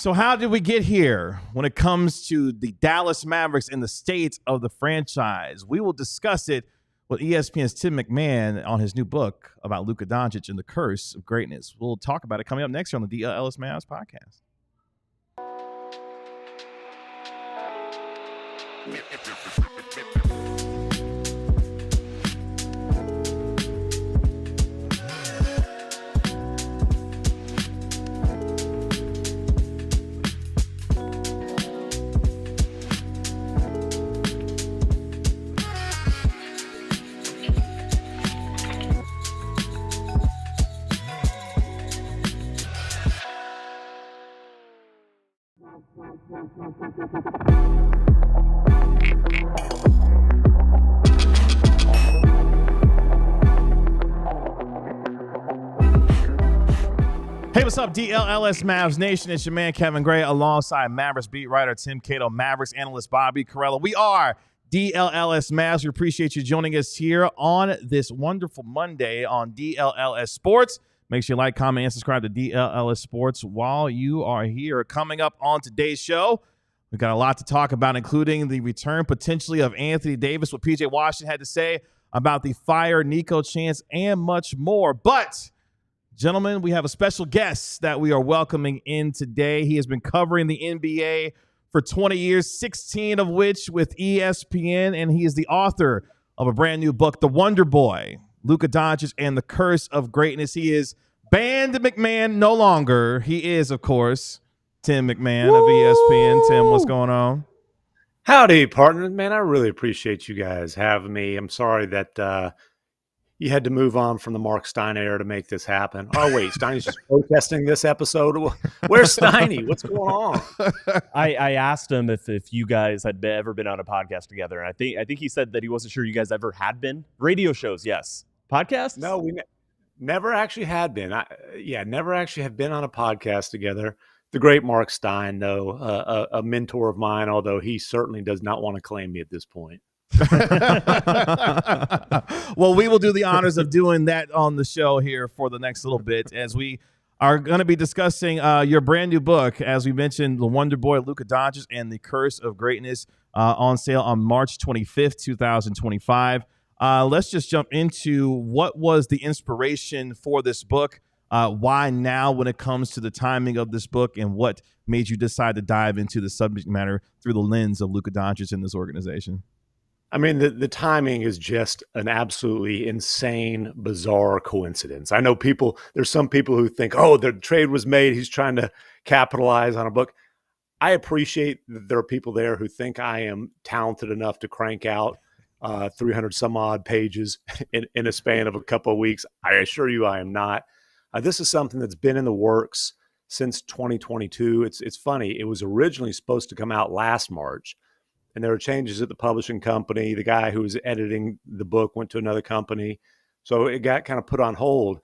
So how did we get here when it comes to the Dallas Mavericks and the state of the franchise? We will discuss it with ESPN's Tim MacMahon on his new book about Luka Doncic and the curse of greatness. We'll talk about it coming up next year on the DLLS MAVS podcast. Hey, what's up, DLLS MAVS Nation? It's your man, Kevin Gray, alongside Mavericks beat writer Tim Cato, Mavericks analyst Bobby Carella. We are DLLS MAVS. We appreciate you joining us here on this wonderful Monday on DLLS Sports. Make sure you like, comment, and subscribe to DLLS Sports while you are here. Coming up on today's show, we've got a lot to talk about, including the return potentially of Anthony Davis, what P.J. Washington had to say about the fire Nico chants, and much more. But gentlemen, we have a special guest that we are welcoming in today. He has been covering the NBA for 20 years, 16 of which with ESPN, and he is the author of a brand new book, The Wonder Boy, Luka Doncic and the Curse of Greatness. He is banned McMahon no longer. He is, of course, Tim MacMahon of ESPN. Tim, what's going on? Howdy, partner. Man, I really appreciate you guys having me. I'm sorry that you had to move on from the Mark Stein era to make this happen. Oh, wait, Steiny's just protesting this episode. Where's Steiny? What's going on? I asked him if you guys had ever been on a podcast together, and I think he said that he wasn't sure you guys ever had been. Radio shows, yes. Podcasts? No, we never actually had been. Never actually have been on a podcast together. The great Mark Stein, though, a mentor of mine, although he certainly does not want to claim me at this point. Well, we will do the honors of doing that on the show here for the next little bit, as we are going to be discussing your brand new book, as we mentioned, The Wonder Boy, Luka Doncic and the Curse of Greatness, on sale on March 25th, 2025. Let's just jump into what was the inspiration for this book. Why now when it comes to the timing of this book, and what made you decide to dive into the subject matter through the lens of Luka Doncic in this organization? I mean, the timing is just an absolutely insane, bizarre coincidence. I know there's some people who think, oh, the trade was made, he's trying to capitalize on a book. I appreciate that there are people there who think I am talented enough to crank out 300 some odd pages in a span of a couple of weeks. I assure you I am not. This is something that's been in the works since 2022. It's funny. It was originally supposed to come out last March, and there were changes at the publishing company. The guy who was editing the book went to another company, so it got kind of put on hold.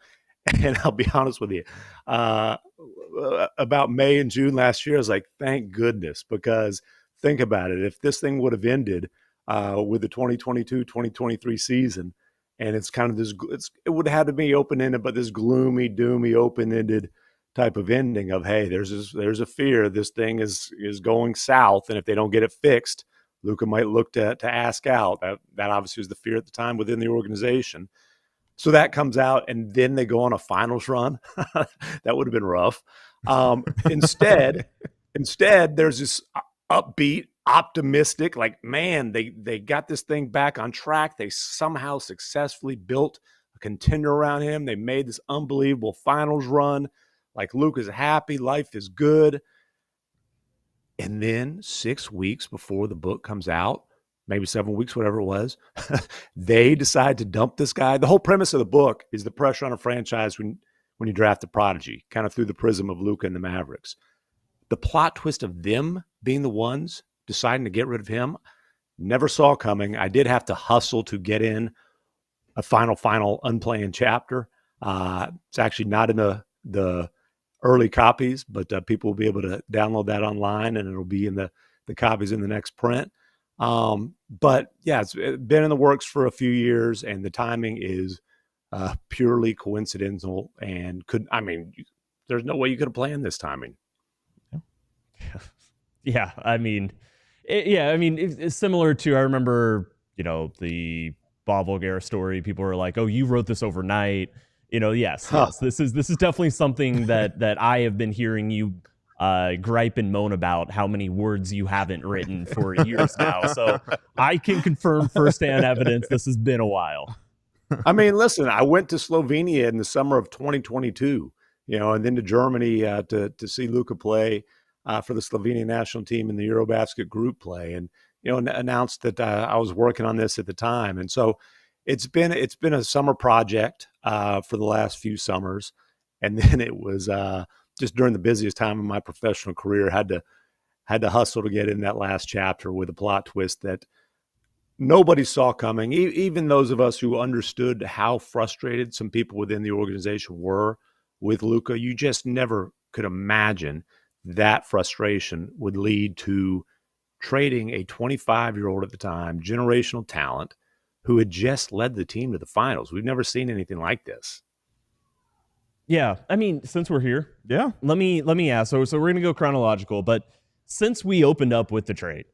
And I'll be honest with you, about May and June last year, I was like, thank goodness, because think about it. If this thing would have ended with the 2022-2023 season, and it's kind of it would have had to be open-ended, but this gloomy, doomy, open-ended type of ending of, hey, there's a fear this thing is going south, and if they don't get it fixed, Luka might look to ask out. That obviously was the fear at the time within the organization. So that comes out, and then they go on a finals run. That would have been rough. Instead, there's this upbeat, optimistic, like, man, they got this thing back on track. They somehow successfully built a contender around him. They made this unbelievable finals run. Like, Luka's happy, life is good. And then 6 weeks before the book comes out, maybe 7 weeks, whatever it was, they decide to dump this guy. The whole premise of the book is the pressure on a franchise when you draft a prodigy, kind of through the prism of Luka and the Mavericks. The plot twist of them being the ones deciding to get rid of him, never saw coming. I did have to hustle to get in a final unplanned chapter. It's actually not in the early copies, but people will be able to download that online, and it'll be in the copies in the next print. But yeah, it's been in the works for a few years, and the timing is purely coincidental, and there's no way you could have planned this timing. Yeah, I mean, it's similar to, I remember, the Bob Vulgaire story. People were like, "Oh, you wrote this overnight." Yes, Huh. yes. This is definitely something that I have been hearing you gripe and moan about how many words you haven't written for years now. So I can confirm firsthand evidence. This has been a while. I mean, listen, I went to Slovenia in the summer of 2022, and then to Germany to see Luka play for the Slovenian national team in the Eurobasket group play, and announced that I was working on this at the time, and so it's been a summer project for the last few summers, and then it was just during the busiest time of my professional career, had to hustle to get in that last chapter with a plot twist that nobody saw coming. Even those of us who understood how frustrated some people within the organization were with Luka, you just never could imagine that frustration would lead to trading a 25-year-old at the time, generational talent, who had just led the team to the finals. We've never seen anything like this. Yeah, I mean, since we're here, Yeah. let me ask. So we're gonna go chronological, but since we opened up with the trade,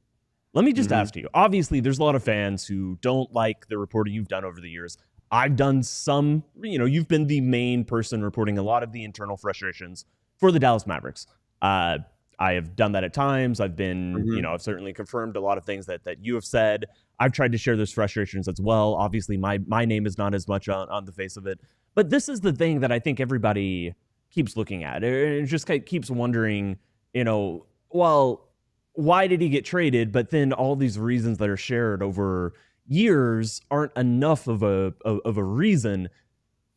let me just ask you. Obviously, there's a lot of fans who don't like the reporting you've done over the years. I've done some. You've been the main person reporting a lot of the internal frustrations for the Dallas Mavericks. I have done that at times. I've been, I've certainly confirmed a lot of things that you have said. I've tried to share those frustrations as well. Obviously, my name is not as much on the face of it. But this is the thing that I think everybody keeps looking at. It just keeps wondering, well, why did he get traded? But then all these reasons that are shared over years aren't enough of a reason.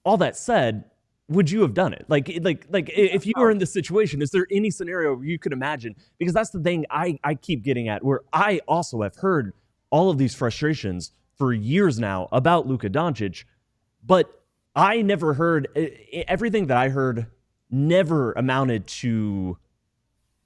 All that said, would you have done it? Like if you were in this situation, is there any scenario you could imagine? Because that's the thing I keep getting at, where I also have heard all of these frustrations for years now about Luka Doncic, but I never heard, everything that I heard never amounted to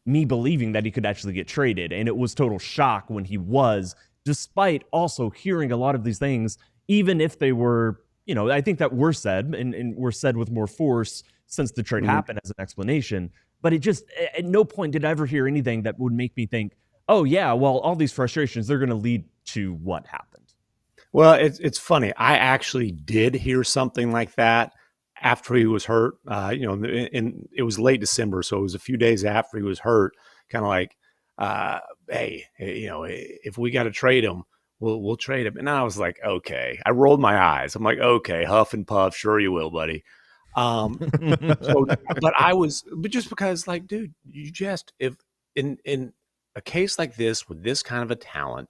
me believing that he could actually get traded. And it was total shock when he was, despite also hearing a lot of these things, even if they were, I think that were said and were said with more force since the trade happened as an explanation. But it just, at no point did I ever hear anything that would make me think, oh yeah, well, all these frustrations, they're going to lead to what happened. Well, it's funny. I actually did hear something like that after he was hurt. And it was late December, so it was a few days after he was hurt. Kind of like, hey, if we got to trade him, we'll trade him. And I was like, okay. I rolled my eyes. I'm like, okay, huff and puff. Sure, you will, buddy. But just because, like, dude, if in a case like this with this kind of a talent,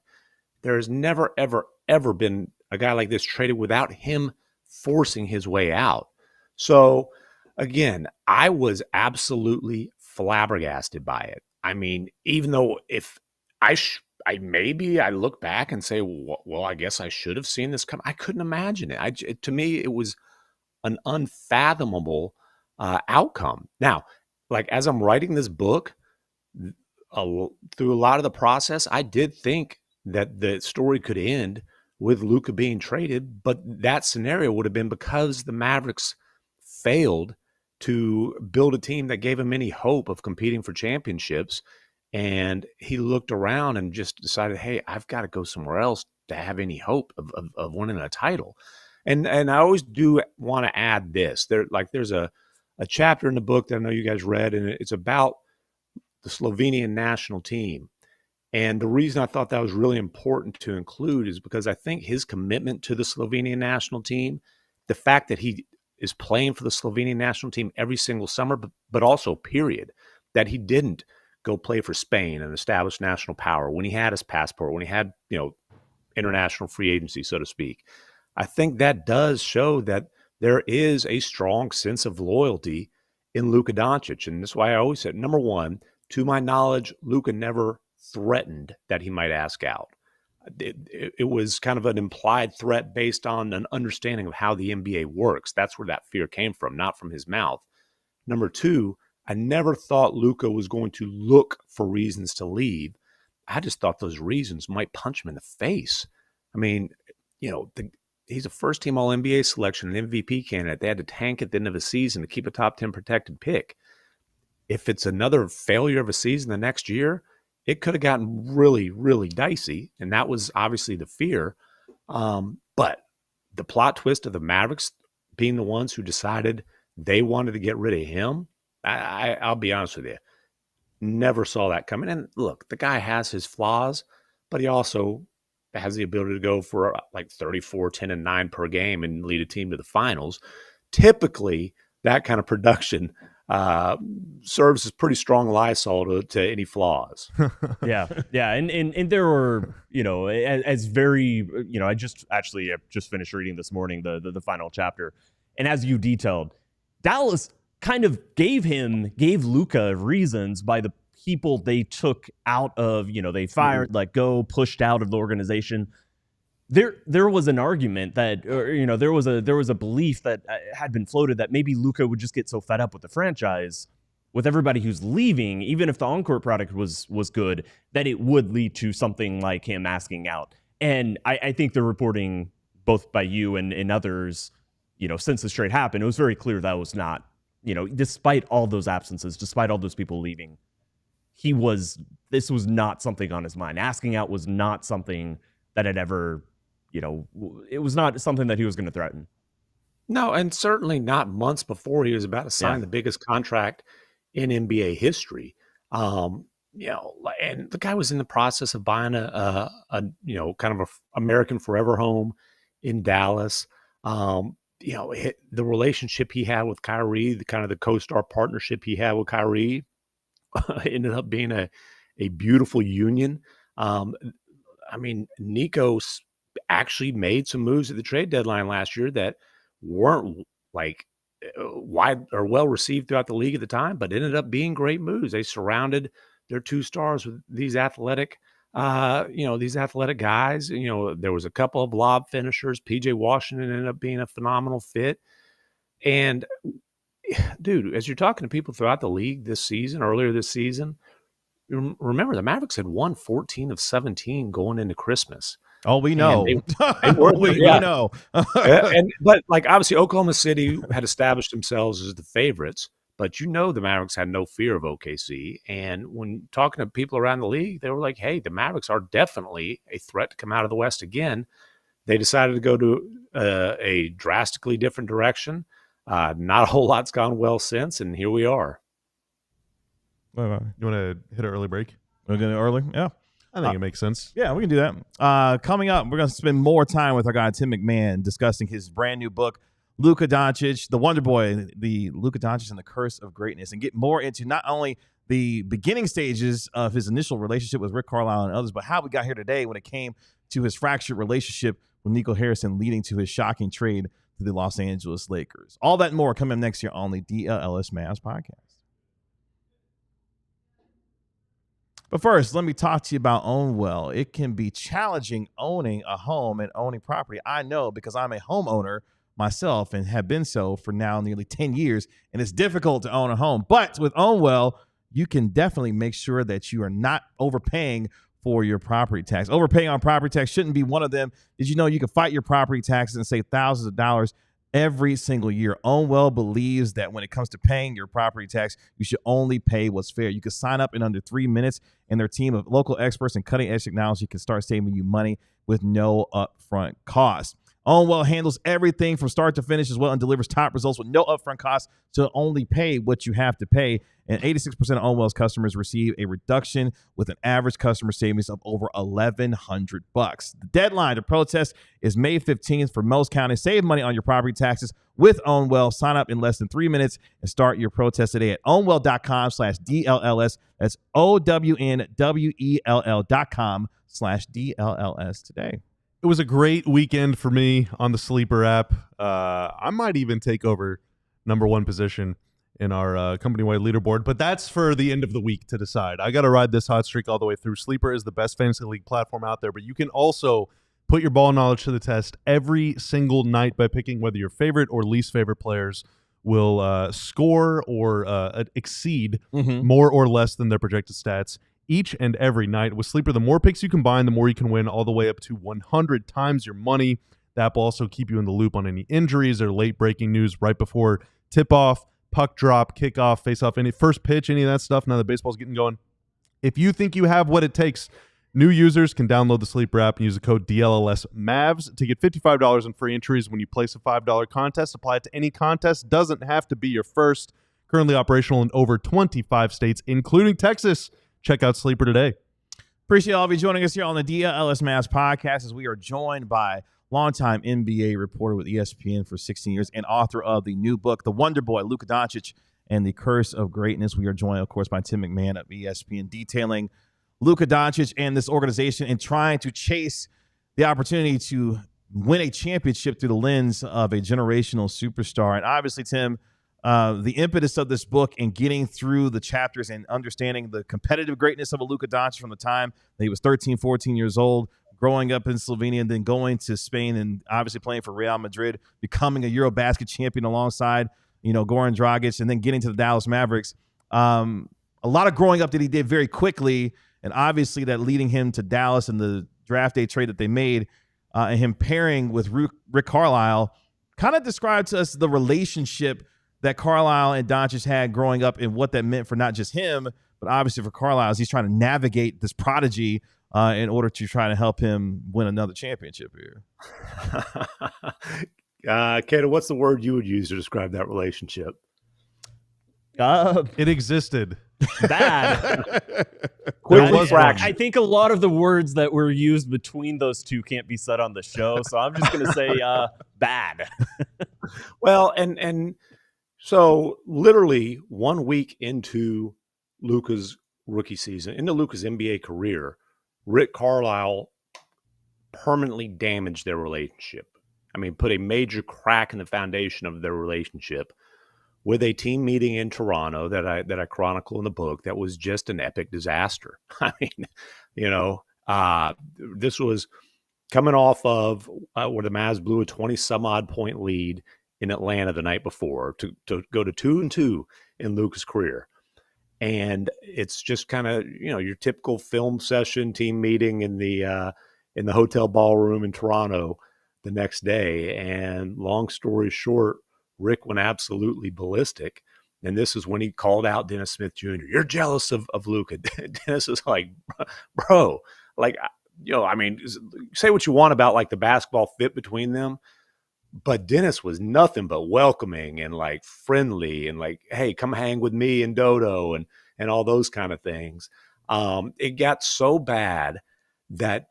there has never, ever been a guy like this traded without him forcing his way out. So, again, I was absolutely flabbergasted by it. I mean, even though if I look back and say, well, I guess I should have seen this come. I couldn't imagine it. To me, it was an unfathomable outcome. Now, like as I'm writing this book, through a lot of the process, I did think that the story could end with Luka being traded, but that scenario would have been because the Mavericks failed to build a team that gave him any hope of competing for championships. And he looked around and just decided, hey, I've got to go somewhere else to have any hope of winning a title. And I always do want to add this. There's a chapter in the book that I know you guys read, and it's about the Slovenian national team. And the reason I thought that was really important to include is because I think his commitment to the Slovenian national team, the fact that he is playing for the Slovenian national team every single summer, but also period, that he didn't go play for Spain and establish national power when he had his passport, when he had, international free agency, so to speak. I think that does show that there is a strong sense of loyalty in Luka Doncic. And that's why I always said, number one, to my knowledge, Luka never threatened that he might ask out. It was kind of an implied threat based on an understanding of how the NBA works. That's where that fear came from, not from his mouth. Number two, I never thought Luka was going to look for reasons to leave. I just thought those reasons might punch him in the face. I mean, he's a first-team All-NBA selection, an MVP candidate. They had to tank at the end of the season to keep a top 10 protected pick. If it's another failure of a season the next year, it could have gotten really, really dicey. And that was obviously the fear. But the plot twist of the Mavericks being the ones who decided they wanted to get rid of him, I'll be honest with you, never saw that coming. And look, the guy has his flaws, but he also has the ability to go for like 34, 10, and 9 per game and lead a team to the finals. Typically, that kind of production serves as pretty strong Lysol to any flaws. Yeah. And there were, as very, I just finished reading this morning the final chapter, and as you detailed, Dallas kind of gave Luka reasons by the people they took out of, they fired, let go, pushed out of the organization. There was an argument that, there was a belief that had been floated that maybe Luka would just get so fed up with the franchise, with everybody who's leaving, even if the on-court product was good, that it would lead to something like him asking out. And I think the reporting, both by you and others, since this trade happened, it was very clear that was not, despite all those absences, despite all those people leaving, this was not something on his mind. Asking out was not something that had ever, it was not something that he was going to threaten. No, and certainly not months before he was about to sign the biggest contract in NBA history. And the guy was in the process of buying a kind of a American forever home in Dallas. The relationship he had with Kyrie, the kind of the co-star partnership he had with Kyrie, ended up being a beautiful union. Nico actually made some moves at the trade deadline last year that weren't like wide or well received throughout the league at the time, but ended up being great moves. They surrounded their 2 stars with these athletic guys. There was a couple of lob finishers. PJ Washington ended up being a phenomenal fit. And dude, as you're talking to people throughout the league earlier this season, remember the Mavericks had won 14 of 17 going into Christmas. Oh, we know. We know. But obviously Oklahoma City had established themselves as the favorites, but the Mavericks had no fear of OKC. And when talking to people around the league, they were like, hey, the Mavericks are definitely a threat to come out of the West again. They decided to go to a drastically different direction. Not a whole lot's gone well since, and here we are. You want to hit an early break? We're going to early? Yeah. I think it makes sense. Yeah, we can do that. Coming up, we're going to spend more time with our guy, Tim MacMahon, discussing his brand new book, Luka Doncic, the Wonder Boy, the Luka Doncic and the Curse of Greatness, and get more into not only the beginning stages of his initial relationship with Rick Carlisle and others, but how we got here today when it came to his fractured relationship with Nico Harrison, leading to his shocking trade to the Los Angeles Lakers. All that and more coming up next year on the DLLS MAVS podcast. But first, let me talk to you about OwnWell. It can be challenging owning a home and owning property. I know because I'm a homeowner myself and have been so for now nearly 10 years, and it's difficult to own a home. But with OwnWell, you can definitely make sure that you are not overpaying for your property tax. Overpaying on property tax shouldn't be one of them. Did you know you can fight your property taxes and save thousands of dollars every single year? OwnWell believes that when it comes to paying your property tax, you should only pay what's fair. You can sign up in under 3 minutes, and their team of local experts and cutting-edge technology can start saving you money with no upfront cost. OwnWell handles everything from start to finish as well and delivers top results with no upfront costs, so only pay what you have to pay. And 86% of OwnWell's customers receive a reduction with an average customer savings of over $1,100. The deadline to protest is May 15th for most counties. Save money on your property taxes with OwnWell. Sign up in less than 3 minutes and start your protest today at ownwell.com/DLLS. That's OWNWELL.com/DLLS today. It was a great weekend for me on the Sleeper app. I might even take over #1 position in our company-wide leaderboard, but that's for the end of the week to decide. I got to ride this hot streak all the way through. Sleeper is the best fantasy league platform out there, but you can also put your ball knowledge to the test every single night by picking whether your favorite or least favorite players will score or exceed more or less than their projected stats each and every night. With Sleeper, the more picks you combine, the more you can win, all the way up to 100 times your money. The app will also keep you in the loop on any injuries or late breaking news right before tip-off, puck drop, kickoff, face-off, any first pitch, any of that stuff. Now that baseball's getting going, If you think you have what it takes, new users can download the Sleeper app and use the code DLLS MAVS to get $55 in free entries when you place a $5 contest. Apply it to any contest. Doesn't have to be your first. Currently operational in over 25 states, including Texas. Check out Sleeper today. Appreciate all of you joining us here on the DLLS MAVS podcast as we are joined by longtime NBA reporter with ESPN for 16 years and author of the new book, The Wonder Boy, Luka Doncic and the Curse of Greatness. We are joined, of course, by Tim MacMahon of ESPN, detailing Luka Doncic and this organization and trying to chase the opportunity to win a championship through the lens of a generational superstar. And obviously, Tim, the impetus of this book and getting through the chapters and understanding the competitive greatness of a Luka Doncic from the time that he was 13, 14 years old, growing up in Slovenia and then going to Spain and obviously playing for Real Madrid, becoming a Eurobasket champion alongside, Goran Dragic, and then getting to the Dallas Mavericks. A lot of growing up that he did very quickly, and obviously that leading him to Dallas and the draft day trade that they made, and him pairing with Rick Carlisle, kind of described to us the relationship that Carlisle and Doncic had growing up and what that meant for not just him, but obviously for Carlisle as he's trying to navigate this prodigy in order to try to help him win another championship here. Cato, what's the word you would use to describe that relationship? It existed. Bad. I think a lot of the words that were used between those two can't be said on the show, so I'm just going to say bad. Well, and so literally 1 week into Luka's rookie season, into Luka's NBA career, Rick Carlisle permanently damaged their relationship. I mean, put a major crack in the foundation of their relationship with a team meeting in Toronto that I chronicle in the book that was just an epic disaster. I mean, this was coming off of where the Mavs blew a 20-some-odd point lead in Atlanta the night before to go to 2-2 in Luka's career. And it's just kind of, your typical film session team meeting in the hotel ballroom in Toronto the next day. And long story short, Rick went absolutely ballistic. And this is when he called out Dennis Smith Jr. You're jealous of Luka. Dennis is like, bro, say what you want about like the basketball fit between them. But Dennis was nothing but welcoming and like friendly and like, hey, come hang with me and Dodo and all those kind of things. It got so bad that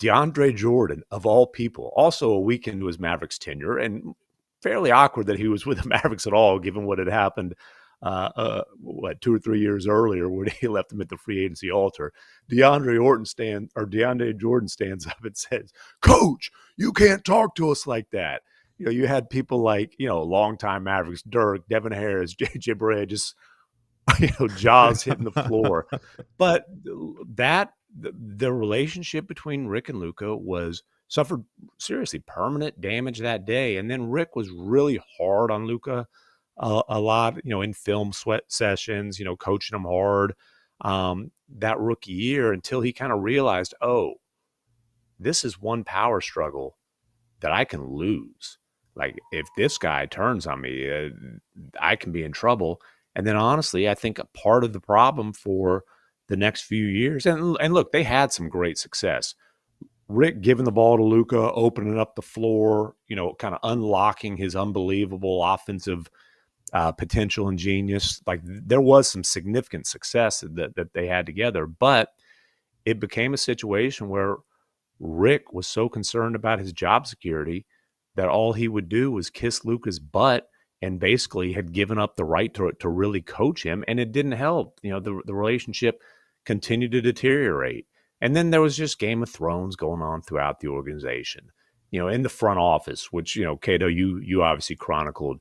DeAndre Jordan, of all people, also a week into his Mavericks tenure, and fairly awkward that he was with the Mavericks at all, given what had happened, 2 or 3 years earlier when he left them at the free agency altar. DeAndre Jordan stands up and says, "Coach, you can't talk to us like that." You had people like, longtime Mavericks, Dirk, Devin Harris, JJ Barea, just, jaws hitting the floor. But the relationship between Rick and Luka suffered seriously permanent damage that day. And then Rick was really hard on Luka a lot, in film sweat sessions, coaching him hard that rookie year until he kind of realized, oh, this is one power struggle that I can lose. Like, if this guy turns on me, I can be in trouble. And then, honestly, I think a part of the problem for the next few years, and look, they had some great success. Rick giving the ball to Luka, opening up the floor, kind of unlocking his unbelievable offensive potential and genius. Like, there was some significant success that they had together, but it became a situation where Rick was so concerned about his job security that all he would do was kiss Luka's butt and basically had given up the right to really coach him. And it didn't help. The relationship continued to deteriorate. And then there was just Game of Thrones going on throughout the organization, in the front office, which, Cato, you obviously chronicled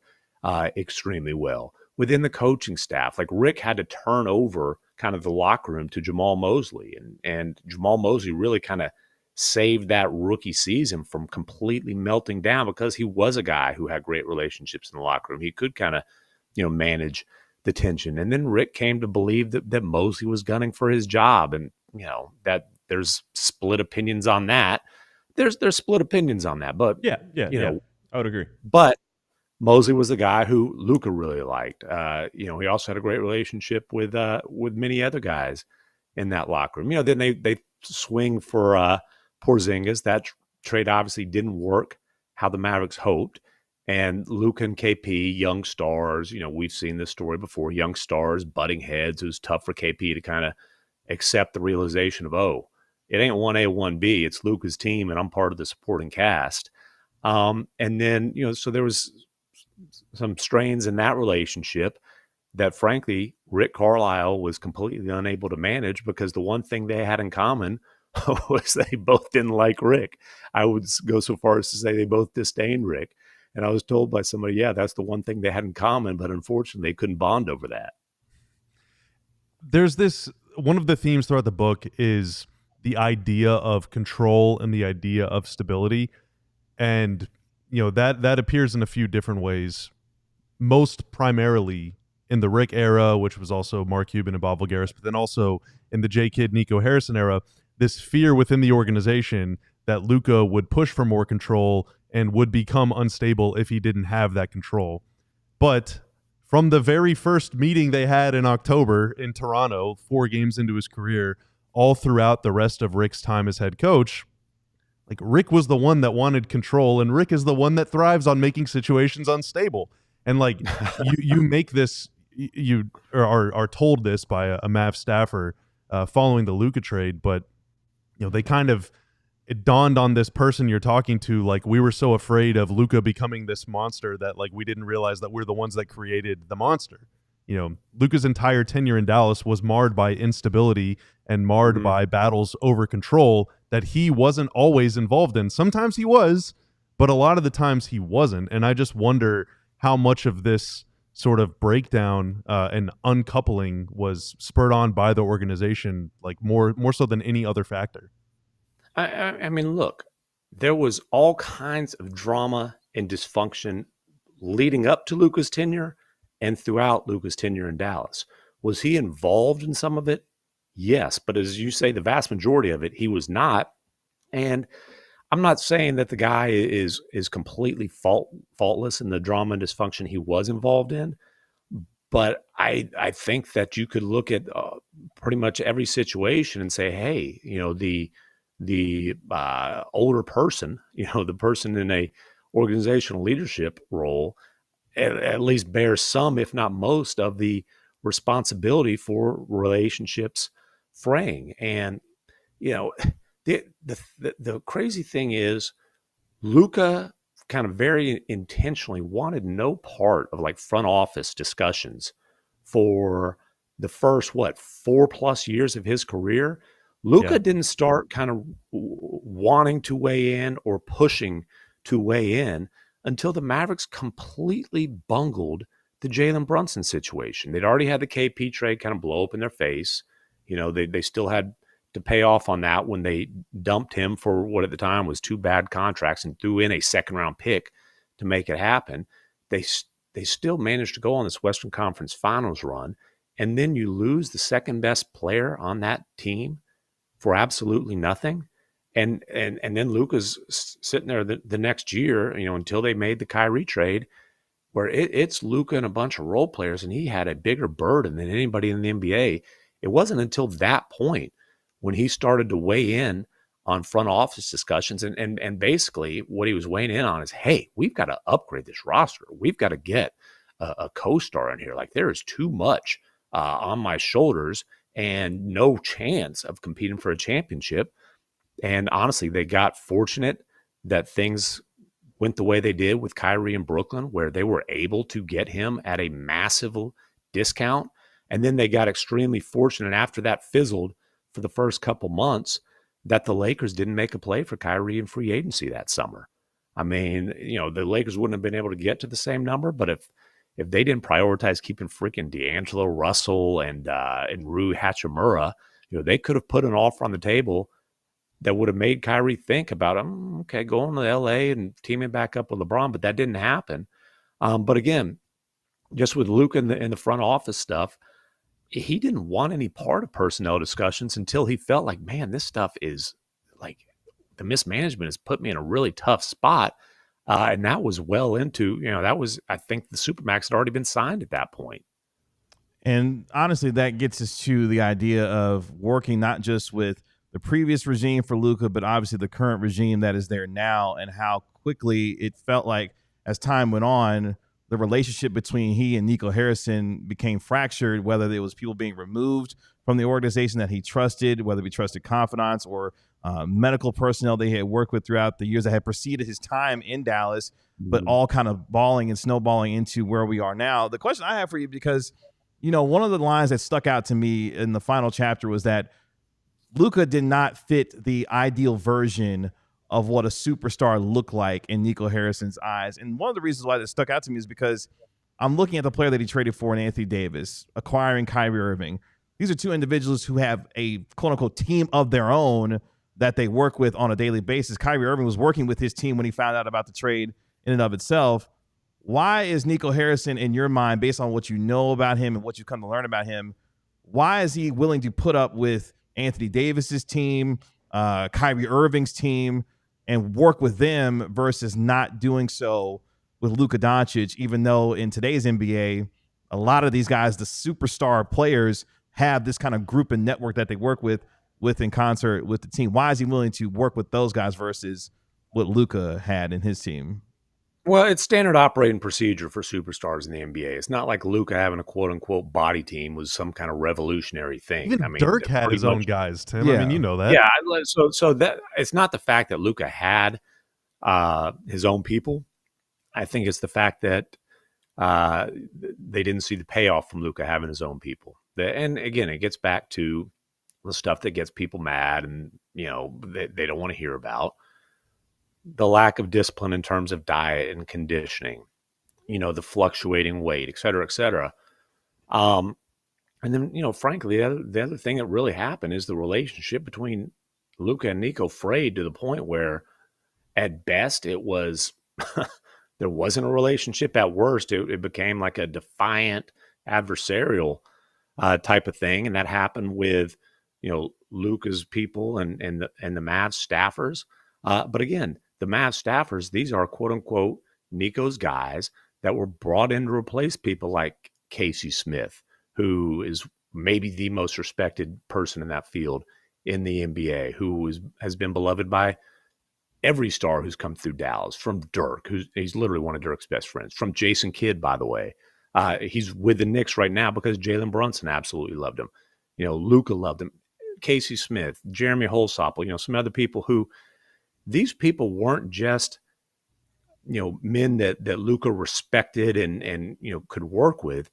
extremely well. Within the coaching staff, like Rick had to turn over kind of the locker room to Jamal Mosley. And Jamal Mosley really kind of saved that rookie season from completely melting down because he was a guy who had great relationships in the locker room. He could kind of, manage the tension. And then Rick came to believe that Mosley was gunning for his job. And, that there's split opinions on that. There's split opinions on that. But, yeah, I would agree. But Mosley was the guy who Luka really liked. He also had a great relationship with many other guys in that locker room. Then they swing for Porzingis. That trade obviously didn't work how the Mavericks hoped. And Luka and KP, young stars, we've seen this story before, young stars, butting heads. It was tough for KP to kind of accept the realization of, oh, it ain't 1A, 1B. It's Luka's team, and I'm part of the supporting cast. And then, so there was some strains in that relationship that, frankly, Rick Carlisle was completely unable to manage, because the one thing they had in common was they both didn't like Rick. I would go so far as to say they both disdained Rick. And I was told by somebody, yeah, that's the one thing they had in common, but unfortunately they couldn't bond over that. There's one of the themes throughout the book is the idea of control and the idea of stability. And, that appears in a few different ways, most primarily in the Rick era, which was also Mark Cuban and Bob Voulgaris, but then also in the J. Kidd, Nico Harrison era, this fear within the organization that Luka would push for more control and would become unstable if he didn't have that control. But from the very first meeting they had in October in Toronto, 4 games into his career, all throughout the rest of Rick's time as head coach, like, Rick was the one that wanted control, and Rick is the one that thrives on making situations unstable. And like, you make this, you are told this by a Mavs staffer following the Luka trade, but they kind of, it dawned on this person you're talking to, like, we were so afraid of Luka becoming this monster that, like, we didn't realize that we're the ones that created the monster. Luka's entire tenure in Dallas was marred by instability and marred by battles over control that he wasn't always involved in. Sometimes he was, but a lot of the times he wasn't. And I just wonder how much of this sort of breakdown and uncoupling was spurred on by the organization, like more so than any other factor. I mean, look, there was all kinds of drama and dysfunction leading up to Luka's tenure and throughout Luka's tenure in Dallas. Was he involved in some of it? Yes, but as you say, the vast majority of it, he was not. And I'm not saying that the guy is completely faultless in the drama and dysfunction he was involved in, but I think that you could look at pretty much every situation and say, hey, the older person, the person in a organizational leadership role, at least bears some, if not most, of the responsibility for relationships fraying. And the crazy thing is, Luka kind of very intentionally wanted no part of like front office discussions for the first 4+ years of his career. Luka didn't start kind of wanting to weigh in or pushing to weigh in until the Mavericks completely bungled the Jalen Brunson situation. They'd already had the KP trade kind of blow up in their face. They still had to pay off on that when they dumped him for what at the time was 2 bad contracts and threw in a second-round pick to make it happen. They still managed to go on this Western Conference Finals run, and then you lose the second-best player on that team for absolutely nothing. And then Luka's sitting there the next year, until they made the Kyrie trade, where it's Luka and a bunch of role players, and he had a bigger burden than anybody in the NBA. It wasn't until that point when he started to weigh in on front office discussions, and basically what he was weighing in on is, hey, we've got to upgrade this roster. We've got to get a co-star in here. Like, there is too much on my shoulders and no chance of competing for a championship. And honestly, they got fortunate that things went the way they did with Kyrie in Brooklyn, where they were able to get him at a massive discount. And then they got extremely fortunate after that fizzled for the first couple months that the Lakers didn't make a play for Kyrie in free agency that summer. I mean, the Lakers wouldn't have been able to get to the same number, but if they didn't prioritize keeping freaking D'Angelo Russell and Rui Hachimura, they could have put an offer on the table that would have made Kyrie think about going to LA and teaming back up with LeBron, but that didn't happen. But again, just with Luka and the front office stuff, he didn't want any part of personnel discussions until he felt like, man, this stuff is like, the mismanagement has put me in a really tough spot. And that was well into, I think the Supermax had already been signed at that point. And honestly, that gets us to the idea of working not just with the previous regime for Luka, but obviously the current regime that is there now, and how quickly it felt like as time went on, the relationship between he and Nico Harrison became fractured, whether it was people being removed from the organization that he trusted, whether he trusted confidants or medical personnel they had worked with throughout the years that had preceded his time in Dallas, but all kind of balling and snowballing into where we are now. The question I have for you, because one of the lines that stuck out to me in the final chapter was that Luka did not fit the ideal version of what a superstar looked like in Nico Harrison's eyes. And one of the reasons why that stuck out to me is because I'm looking at the player that he traded for in Anthony Davis, acquiring Kyrie Irving. These are two individuals who have a quote-unquote team of their own that they work with on a daily basis. Kyrie Irving was working with his team when he found out about the trade in and of itself. Why is Nico Harrison, in your mind, based on what you know about him and what you've come to learn about him, why is he willing to put up with Anthony Davis's team, Kyrie Irving's team, and work with them versus not doing so with Luka Doncic, even though in today's NBA, a lot of these guys, the superstar players, have this kind of group and network that they work with in concert with the team? Why is he willing to work with those guys versus what Luka had in his team? Well, it's standard operating procedure for superstars in the NBA. It's not like Luka having a quote-unquote body team was some kind of revolutionary thing. Even Dirk had his own guys, Tim. Yeah. I mean, you know that. Yeah, so that it's not the fact that Luka had his own people. I think it's the fact that they didn't see the payoff from Luka having his own people. And again, it gets back to the stuff that gets people mad and they don't want to hear about. The lack of discipline in terms of diet and conditioning, the fluctuating weight, et cetera, et cetera. And then, frankly, the other thing that really happened is the relationship between Luka and Nico frayed to the point where at best it was, there wasn't a relationship. At worst, it became like a defiant adversarial type of thing. And that happened with, Luka's people and the Mavs staffers. But again, the Mavs staffers, these are quote unquote Nico's guys that were brought in to replace people like Casey Smith, who is maybe the most respected person in that field in the NBA, who has been beloved by every star who's come through Dallas, from Dirk, he's literally one of Dirk's best friends, from Jason Kidd, by the way. He's with the Knicks right now because Jalen Brunson absolutely loved him. Luka loved him. Casey Smith, Jeremy Holsopple, some other people who, these people weren't just, men that Luka respected and could work with.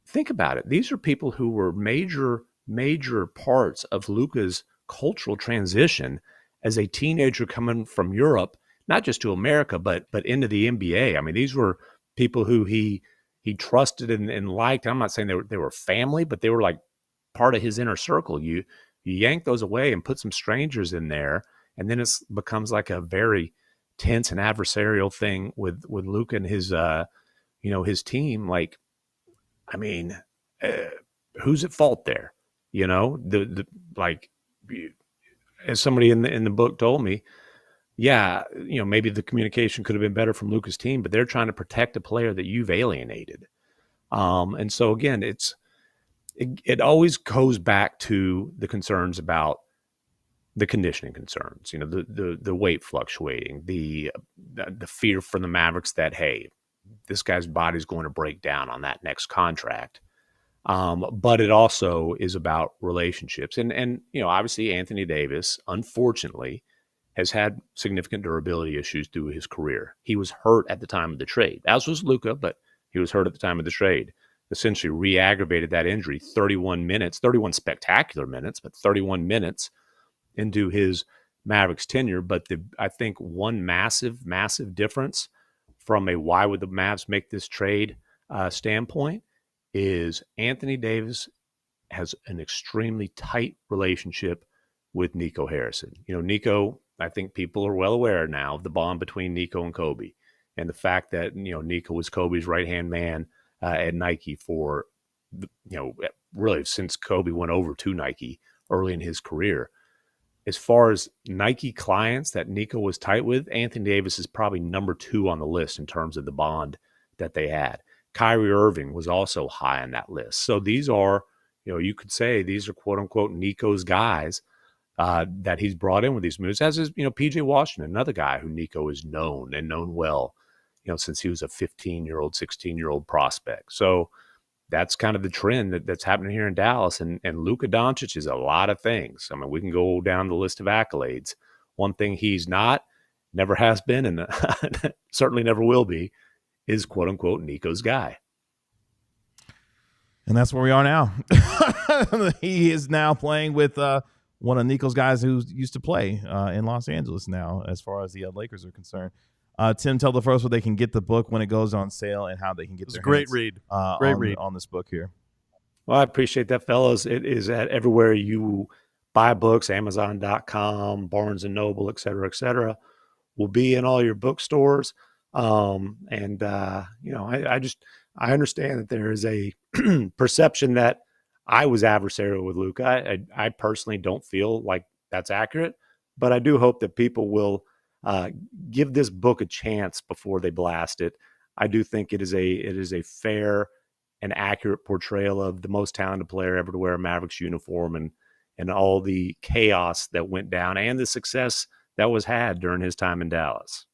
Think about it. These are people who were major parts of Luka's cultural transition as a teenager coming from Europe, not just to America, but into the NBA. I mean, these were people who he trusted and liked. I'm not saying they were family, but they were like part of his inner circle. You yank those away and put some strangers in there, and then it becomes like a very tense and adversarial thing with Luka and his his team. Like, I mean, who's at fault there? As somebody in the book told me, maybe the communication could have been better from Luka's team, but they're trying to protect a player that you've alienated. And so again, it always goes back to the concerns about the conditioning concerns, the weight fluctuating, the fear from the Mavericks that, hey, this guy's body's going to break down on that next contract. But it also is about relationships. And obviously Anthony Davis, unfortunately, has had significant durability issues through his career. He was hurt at the time of the trade, as was Luka, but he was hurt at the time of the trade. Essentially re-aggravated that injury 31 spectacular minutes, but 31 minutes into his Mavericks tenure. But I think one massive difference from a why would the Mavs make this trade standpoint is Anthony Davis has an extremely tight relationship with Nico Harrison. Nico, I think people are well aware now of the bond between Nico and Kobe, and the fact that, Nico was Kobe's right-hand man at Nike for, really since Kobe went over to Nike early in his career. As far as Nike clients that Nico was tight with, Anthony Davis is probably number 2 on the list in terms of the bond that they had. Kyrie Irving was also high on that list. So these are, you could say these are quote unquote Nico's guys that he's brought in with these moves, as is, PJ Washington, another guy who Nico is known well, since he was a 15-year-old, 16-year-old prospect. So that's kind of the trend that's happening here in Dallas. And Luka Doncic is a lot of things. I mean, we can go down the list of accolades. One thing he's not, never has been, and certainly never will be, is quote unquote Nico's guy. And that's where we are now. He is now playing with one of Nico's guys who used to play in Los Angeles now, as far as the Lakers are concerned. Tim, tell the folks where they can get the book when it goes on sale and how they can get their great hands, read. On this book here. Well, I appreciate that, fellas. It is at everywhere you buy books, Amazon.com, Barnes & Noble, et cetera, will be in all your bookstores. I understand that there is a perception that I was adversarial with Luka. I personally don't feel like that's accurate, but I do hope that people will give this book a chance before they blast it. I do think it is a fair and accurate portrayal of the most talented player ever to wear a Mavericks uniform and all the chaos that went down and the success that was had during his time in Dallas.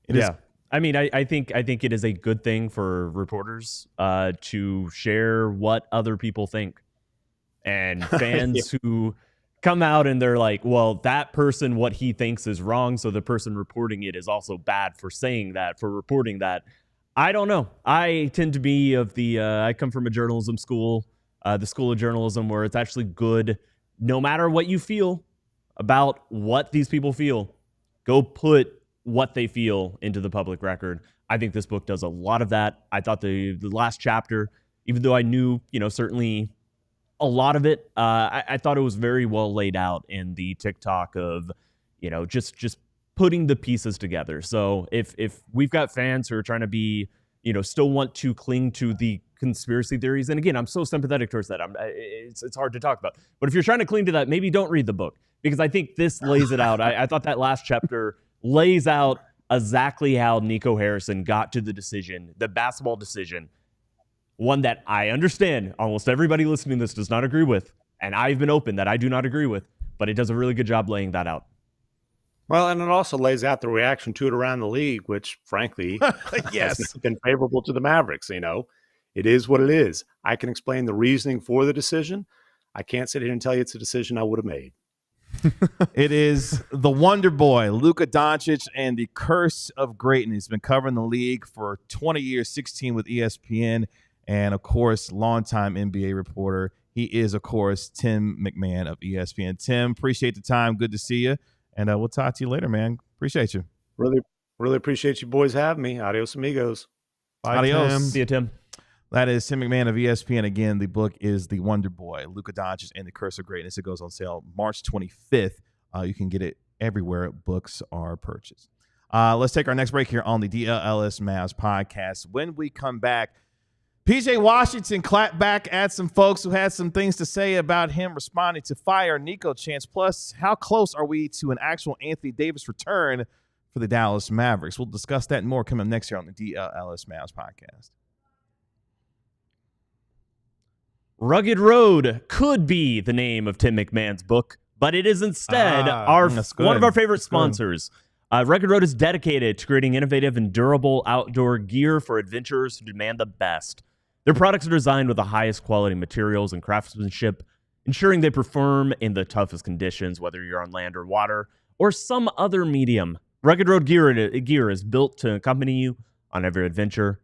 It is. I mean, I think it is a good thing for reporters to share what other people think, and fans who come out and they're like, well, that person, what he thinks is wrong, so the person reporting it is also bad for saying that, for reporting that. I don't know. I tend to be of the I come from a journalism school, the school of journalism, where it's actually good, no matter what you feel about what these people feel, go put what they feel into the public record. I think this book does a lot of that. I thought the last chapter, even though I knew, certainly a lot of it, I thought it was very well laid out in the TikTok of, just putting the pieces together. So if we've got fans who are trying to be, still want to cling to the conspiracy theories, and again, I'm so sympathetic towards that. It's hard to talk about. But if you're trying to cling to that, maybe don't read the book, because I think this lays it out. I thought that last chapter lays out exactly how Nico Harrison got to the decision, the basketball decision, one that I understand almost everybody listening to this does not agree with, and I've been open that I do not agree with, but it does a really good job laying that out. Well, and it also lays out the reaction to it around the league, which, frankly, Yes, has not been favorable to the Mavericks. It is what it is. I can explain the reasoning for the decision. I can't sit here and tell you it's a decision I would have made. it is the Wonder Boy, Luka Doncic, and the curse of greatness. He's been covering the league for 20 years, 16 with ESPN, and, of course, longtime NBA reporter. He is, of course, Tim MacMahon of ESPN. Tim, appreciate the time. Good to see you. And we'll talk to you later, man. Appreciate you. Really, really appreciate you boys having me. Adios, amigos. Bye, Adios. Tim. See you, Tim. That is Tim MacMahon of ESPN. Again, the book is The Wonder Boy, Luka Doncic and the Curse of Greatness. It goes on sale March 25th. You can get it everywhere books are purchased. Let's take our next break here on the DLLS MAVS podcast. When we come back, PJ Washington clapped back at some folks who had some things to say about him responding to fire Nico chants. Plus, how close are we to an actual Anthony Davis return for the Dallas Mavericks? We'll discuss that and more coming up next year on the DLLS MAVS podcast. Rugged Road could be the name of Tim MacMahon's book, but it is instead one of our favorite sponsors. Rugged Road is dedicated to creating innovative and durable outdoor gear for adventurers who demand the best. Their products are designed with the highest quality materials and craftsmanship, ensuring they perform in the toughest conditions, whether you're on land or water or some other medium. Rugged Road gear is built to accompany you on every adventure.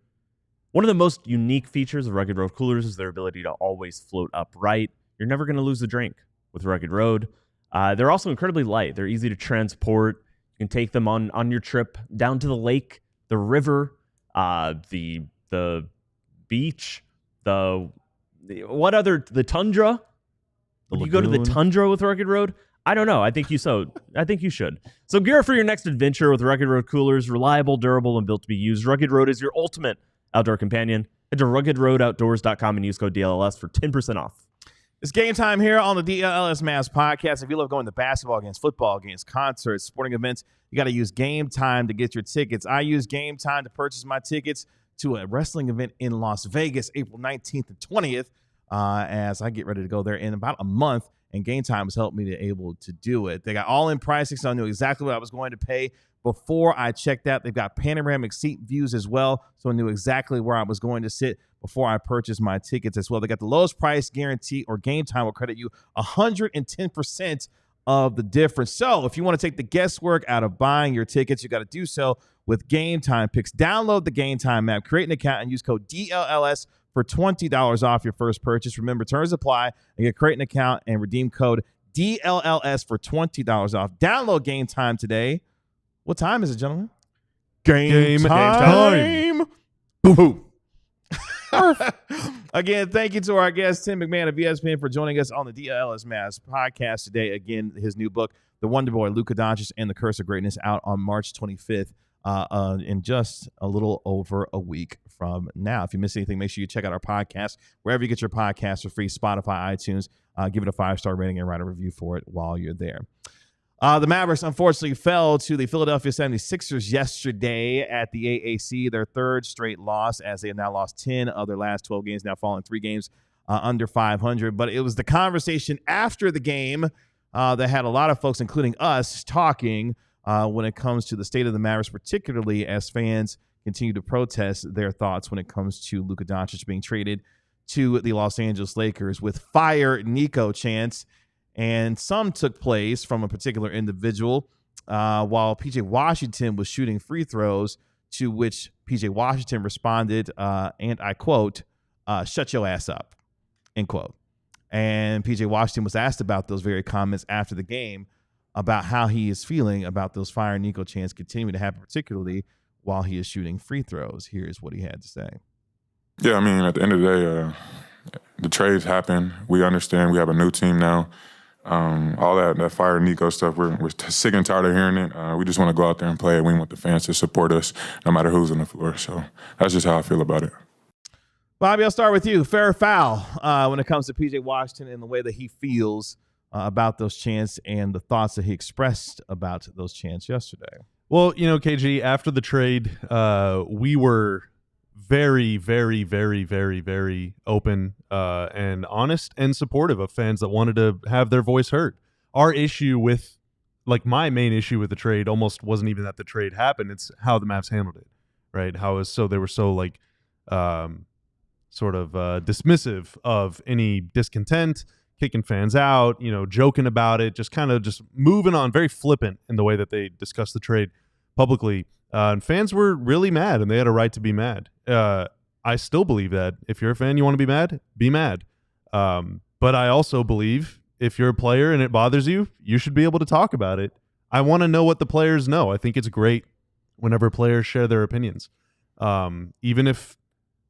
One of the most unique features of Rugged Road coolers is their ability to always float upright. You're never going to lose a drink with Rugged Road. They're also incredibly light. They're easy to transport. You can take them on your trip down to the lake, the river, the beach, the tundra. Would you go to the tundra with Rugged Road? I don't know. I think you should. So gear for your next adventure with Rugged Road coolers. Reliable, durable, and built to be used. Rugged Road is your ultimate outdoor companion. Head to ruggedroadoutdoors.com and use code DLLS for 10% off. It's game time here on the DLLS MAVS podcast. If you love going to basketball games, football games, concerts, sporting events, you got to use Game Time to get your tickets. I use Game Time to purchase my tickets to a wrestling event in Las Vegas, April 19th and 20th, as I get ready to go there in about a month. And Game Time has helped me to able to do it. They got all-in pricing, so I knew exactly what I was going to pay before I checked out. They've got panoramic seat views as well, so I knew exactly where I was going to sit before I purchased my tickets as well. They got the lowest price guarantee, or Game Time will credit you 110% of the difference. So if you want to take the guesswork out of buying your tickets, you got to do so with Game Time picks. Download the Game Time app, create an account, and use code DLLS for $20 off your first purchase. Remember, terms apply, and you create an account and redeem code DLLS for $20 off. Download Game Time today. What time is it, gentlemen? Game time. Boom. Again, thank you to our guest, Tim MacMahon of ESPN, for joining us on the DLLS MAVS podcast today. Again, his new book, The Wonder Boy, Luka Doncic and the Curse of Greatness, out on March 25th in just a little over a week from now. If you miss anything, make sure you check out our podcast wherever you get your podcasts for free, Spotify, iTunes. Give it a 5-star rating and write a review for it while you're there. The Mavericks, unfortunately, fell to the Philadelphia 76ers yesterday at the AAC, their third straight loss, as they have now lost 10 of their last 12 games, now falling 3 games under 500. But it was the conversation after the game that had a lot of folks, including us, talking when it comes to the state of the Mavericks, particularly as fans continue to protest their thoughts when it comes to Luka Doncic being traded to the Los Angeles Lakers with fire Nico chants. And some took place from a particular individual while P.J. Washington was shooting free throws, to which P.J. Washington responded, and I quote, "Shut your ass up," end quote. And P.J. Washington was asked about those very comments after the game, about how he is feeling about those fire Nico chants continuing to happen, particularly while he is shooting free throws. Here's what he had to say. Yeah, I mean, at the end of the day, the trades happen. We understand we have a new team now. All that fire Nico stuff, we're sick and tired of hearing it. We just want to go out there and play. We want the fans to support us no matter who's on the floor. So that's just how I feel about it. Bobby, I'll start with you. Fair or foul when it comes to P.J. Washington and the way that he feels about those chants and the thoughts that he expressed about those chants yesterday? Well, you know, KG, after the trade, we were very, very, very, very, very open and honest and supportive of fans that wanted to have their voice heard. Our issue with, like, my main issue with the trade almost wasn't even that the trade happened. It's how the Mavs handled it, right? How is so they were so like sort of dismissive of any discontent, kicking fans out, you know, joking about it, just kind of just moving on, very flippant in the way that they discussed the trade publicly. And fans were really mad, and they had a right to be mad. I still believe that if you're a fan, you want to be mad, be mad. But I also believe if you're a player and it bothers you, you should be able to talk about it. I want to know what the players know. I think it's great whenever players share their opinions, even if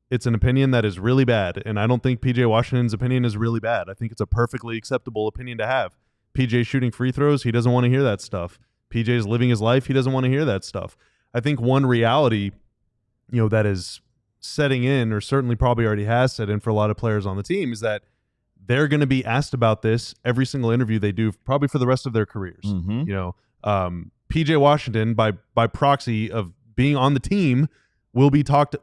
it's an opinion that is really bad. And I don't think P.J. Washington's opinion is really bad. I think it's a perfectly acceptable opinion to have. P.J. shooting free throws, he doesn't want to hear that stuff. P.J.'s living his life, he doesn't want to hear that stuff. I think one reality, you know, that is setting in, or certainly probably already has set in for a lot of players on the team, is that they're going to be asked about this every single interview they do, probably for the rest of their careers. Mm-hmm. You know, P.J. Washington, by proxy of being on the team, will be talked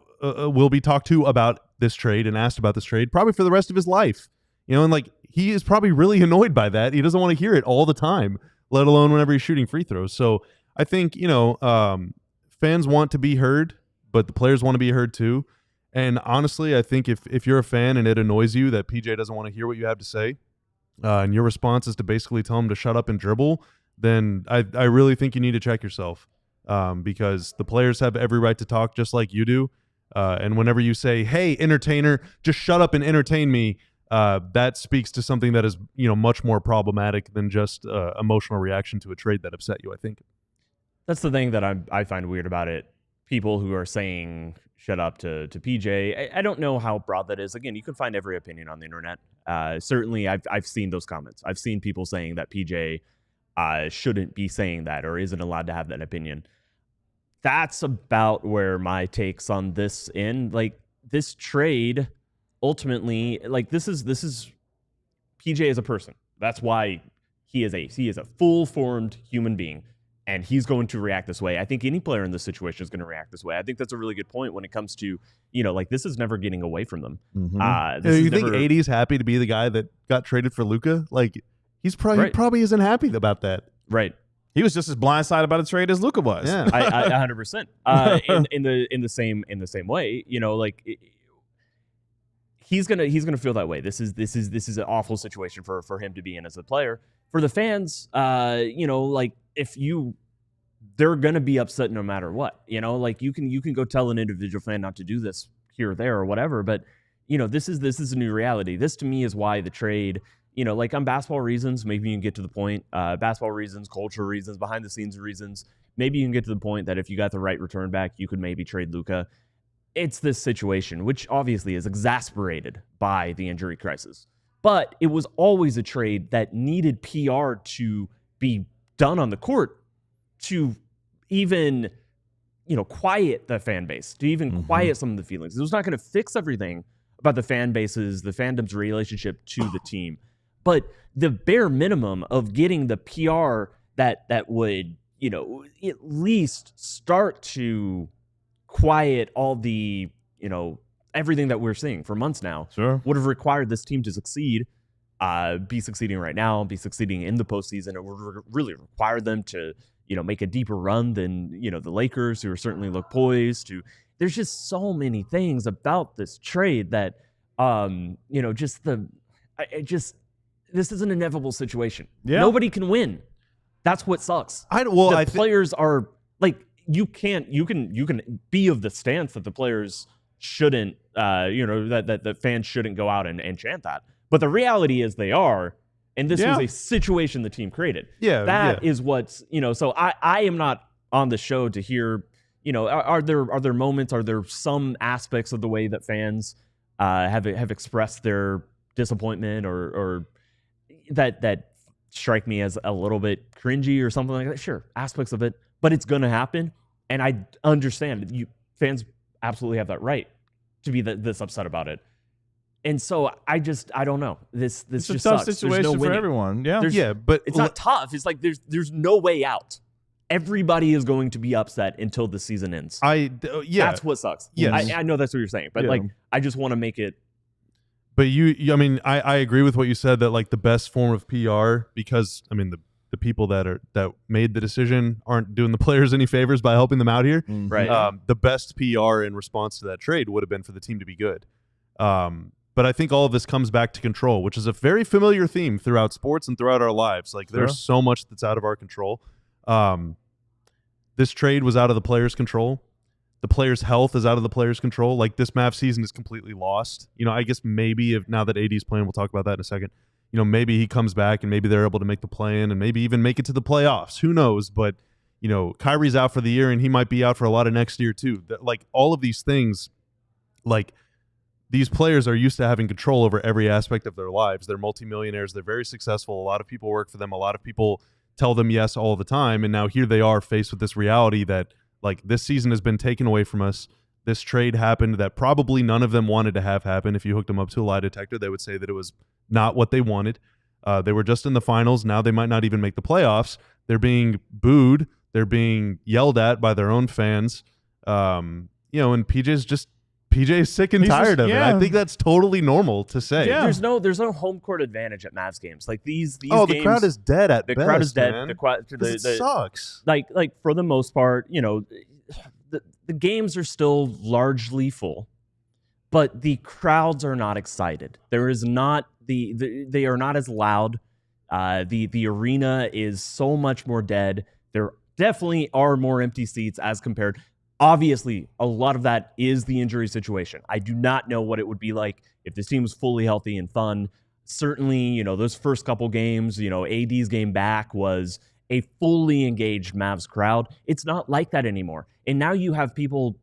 to about this trade and asked about this trade probably for the rest of his life. You know, and like, he is probably really annoyed by that. He doesn't want to hear it all the time, let alone whenever he's shooting free throws. So I think, you know, fans want to be heard, but the players want to be heard too. And honestly, I think if you're a fan and it annoys you that PJ doesn't want to hear what you have to say, and your response is to basically tell him to shut up and dribble, then I really think you need to check yourself, because the players have every right to talk just like you do. And whenever you say, "Hey, entertainer, just shut up and entertain me," that speaks to something that is, you know, much more problematic than just emotional reaction to a trade that upset you, I think. That's the thing that I find weird about it. People who are saying shut up to PJ. I don't know how broad that is. Again, you can find every opinion on the internet. Certainly, I've seen those comments. I've seen people saying that PJ shouldn't be saying that or isn't allowed to have that opinion. That's about where my takes on this end. Like, this trade, ultimately, like, this is PJ as a person. That's why he is a full-formed human being. and he's going to react this way. I think any player in this situation is going to react this way. I think that's a really good point when it comes to, like this is never getting away from them. You think AD's happy to be the guy that got traded for Luka? Like he probably isn't happy about that. Right. He was just as blindsided by the trade as Luka was. Yeah, I 100%. In the same way, he's gonna feel that way. This is an awful situation for him to be in as a player. For the fans, they're gonna be upset no matter what. Like you can go tell an individual fan not to do this here or there or whatever, but this is a new reality. This to me is why the trade. Like on basketball reasons, maybe you can get to the point, basketball reasons, culture reasons, behind the scenes reasons, maybe you can get to the point that if you got the right return back, you could maybe trade Luka. It's this situation, which obviously is exasperated by the injury crisis. But it was always a trade that needed PR to be done on the court to even, quiet the fan base, to even quiet some of the feelings. It was not going to fix everything about the fan bases, the fandom's relationship to the team. But the bare minimum of getting the PR that would, at least start to quiet all the, everything that we're seeing for months now, would have required this team to succeed, be succeeding right now, be succeeding in the postseason. It would really require them to, make a deeper run than, the Lakers, who are certainly look poised to. There's just so many things about this trade that, this is an inevitable situation. Yeah. Nobody can win. That's what sucks. The players are like, you can be of the stance that the players shouldn't, that the fans shouldn't go out and chant that. But the reality is they are, and this was a situation the team created. Yeah, that is what's, so I am not on the show to hear, are there moments, are there some aspects of the way that fans have expressed their disappointment or that strike me as a little bit cringy or something like that? Sure, aspects of it, but it's going to happen. And I understand fans absolutely have that right to be this upset about it. And so I don't know. This it's just a tough sucks. situation for everyone. Yeah. But it's not tough. It's like there's no way out. Everybody is going to be upset until the season ends. That's what sucks. Yes. I know that's what you're saying, but I just want to make it. But I agree with what you said, that like the best form of PR, because the people that made the decision aren't doing the players any favors by helping them out here. Right. The best PR in response to that trade would have been for the team to be good. But I think all of this comes back to control, which is a very familiar theme throughout sports and throughout our lives. Like there's so much that's out of our control. This trade was out of the players' control. The players' health is out of the players' control. Like this Mavs season is completely lost. I guess maybe now that AD's playing, we'll talk about that in a second. Maybe he comes back and maybe they're able to make the play-in and maybe even make it to the playoffs. Who knows? But, Kyrie's out for the year and he might be out for a lot of next year too. Like all of these things, like these players are used to having control over every aspect of their lives. They're multimillionaires. They're very successful. A lot of people work for them. A lot of people tell them yes all the time. And now here they are faced with this reality that like this season has been taken away from us. This trade happened that probably none of them wanted to have happen. If you hooked them up to a lie detector, they would say that it was not what they wanted. They were just in the finals. Now they might not even make the playoffs. They're being booed. They're being yelled at by their own fans. And PJ is sick and tired of it. I think that's totally normal to say. Yeah. There's no home court advantage at Mavs games. Like these games, the crowd is dead at best. The crowd is dead. Man. It sucks. Like for the most part, the games are still largely full, but the crowds are not excited. There is not they are not as loud. The arena is so much more dead. There definitely are more empty seats as compared. Obviously, a lot of that is the injury situation. I do not know what it would be like if this team was fully healthy and fun. Certainly, those first couple games, AD's game back was a fully engaged Mavs crowd. It's not like that anymore. And now you have people,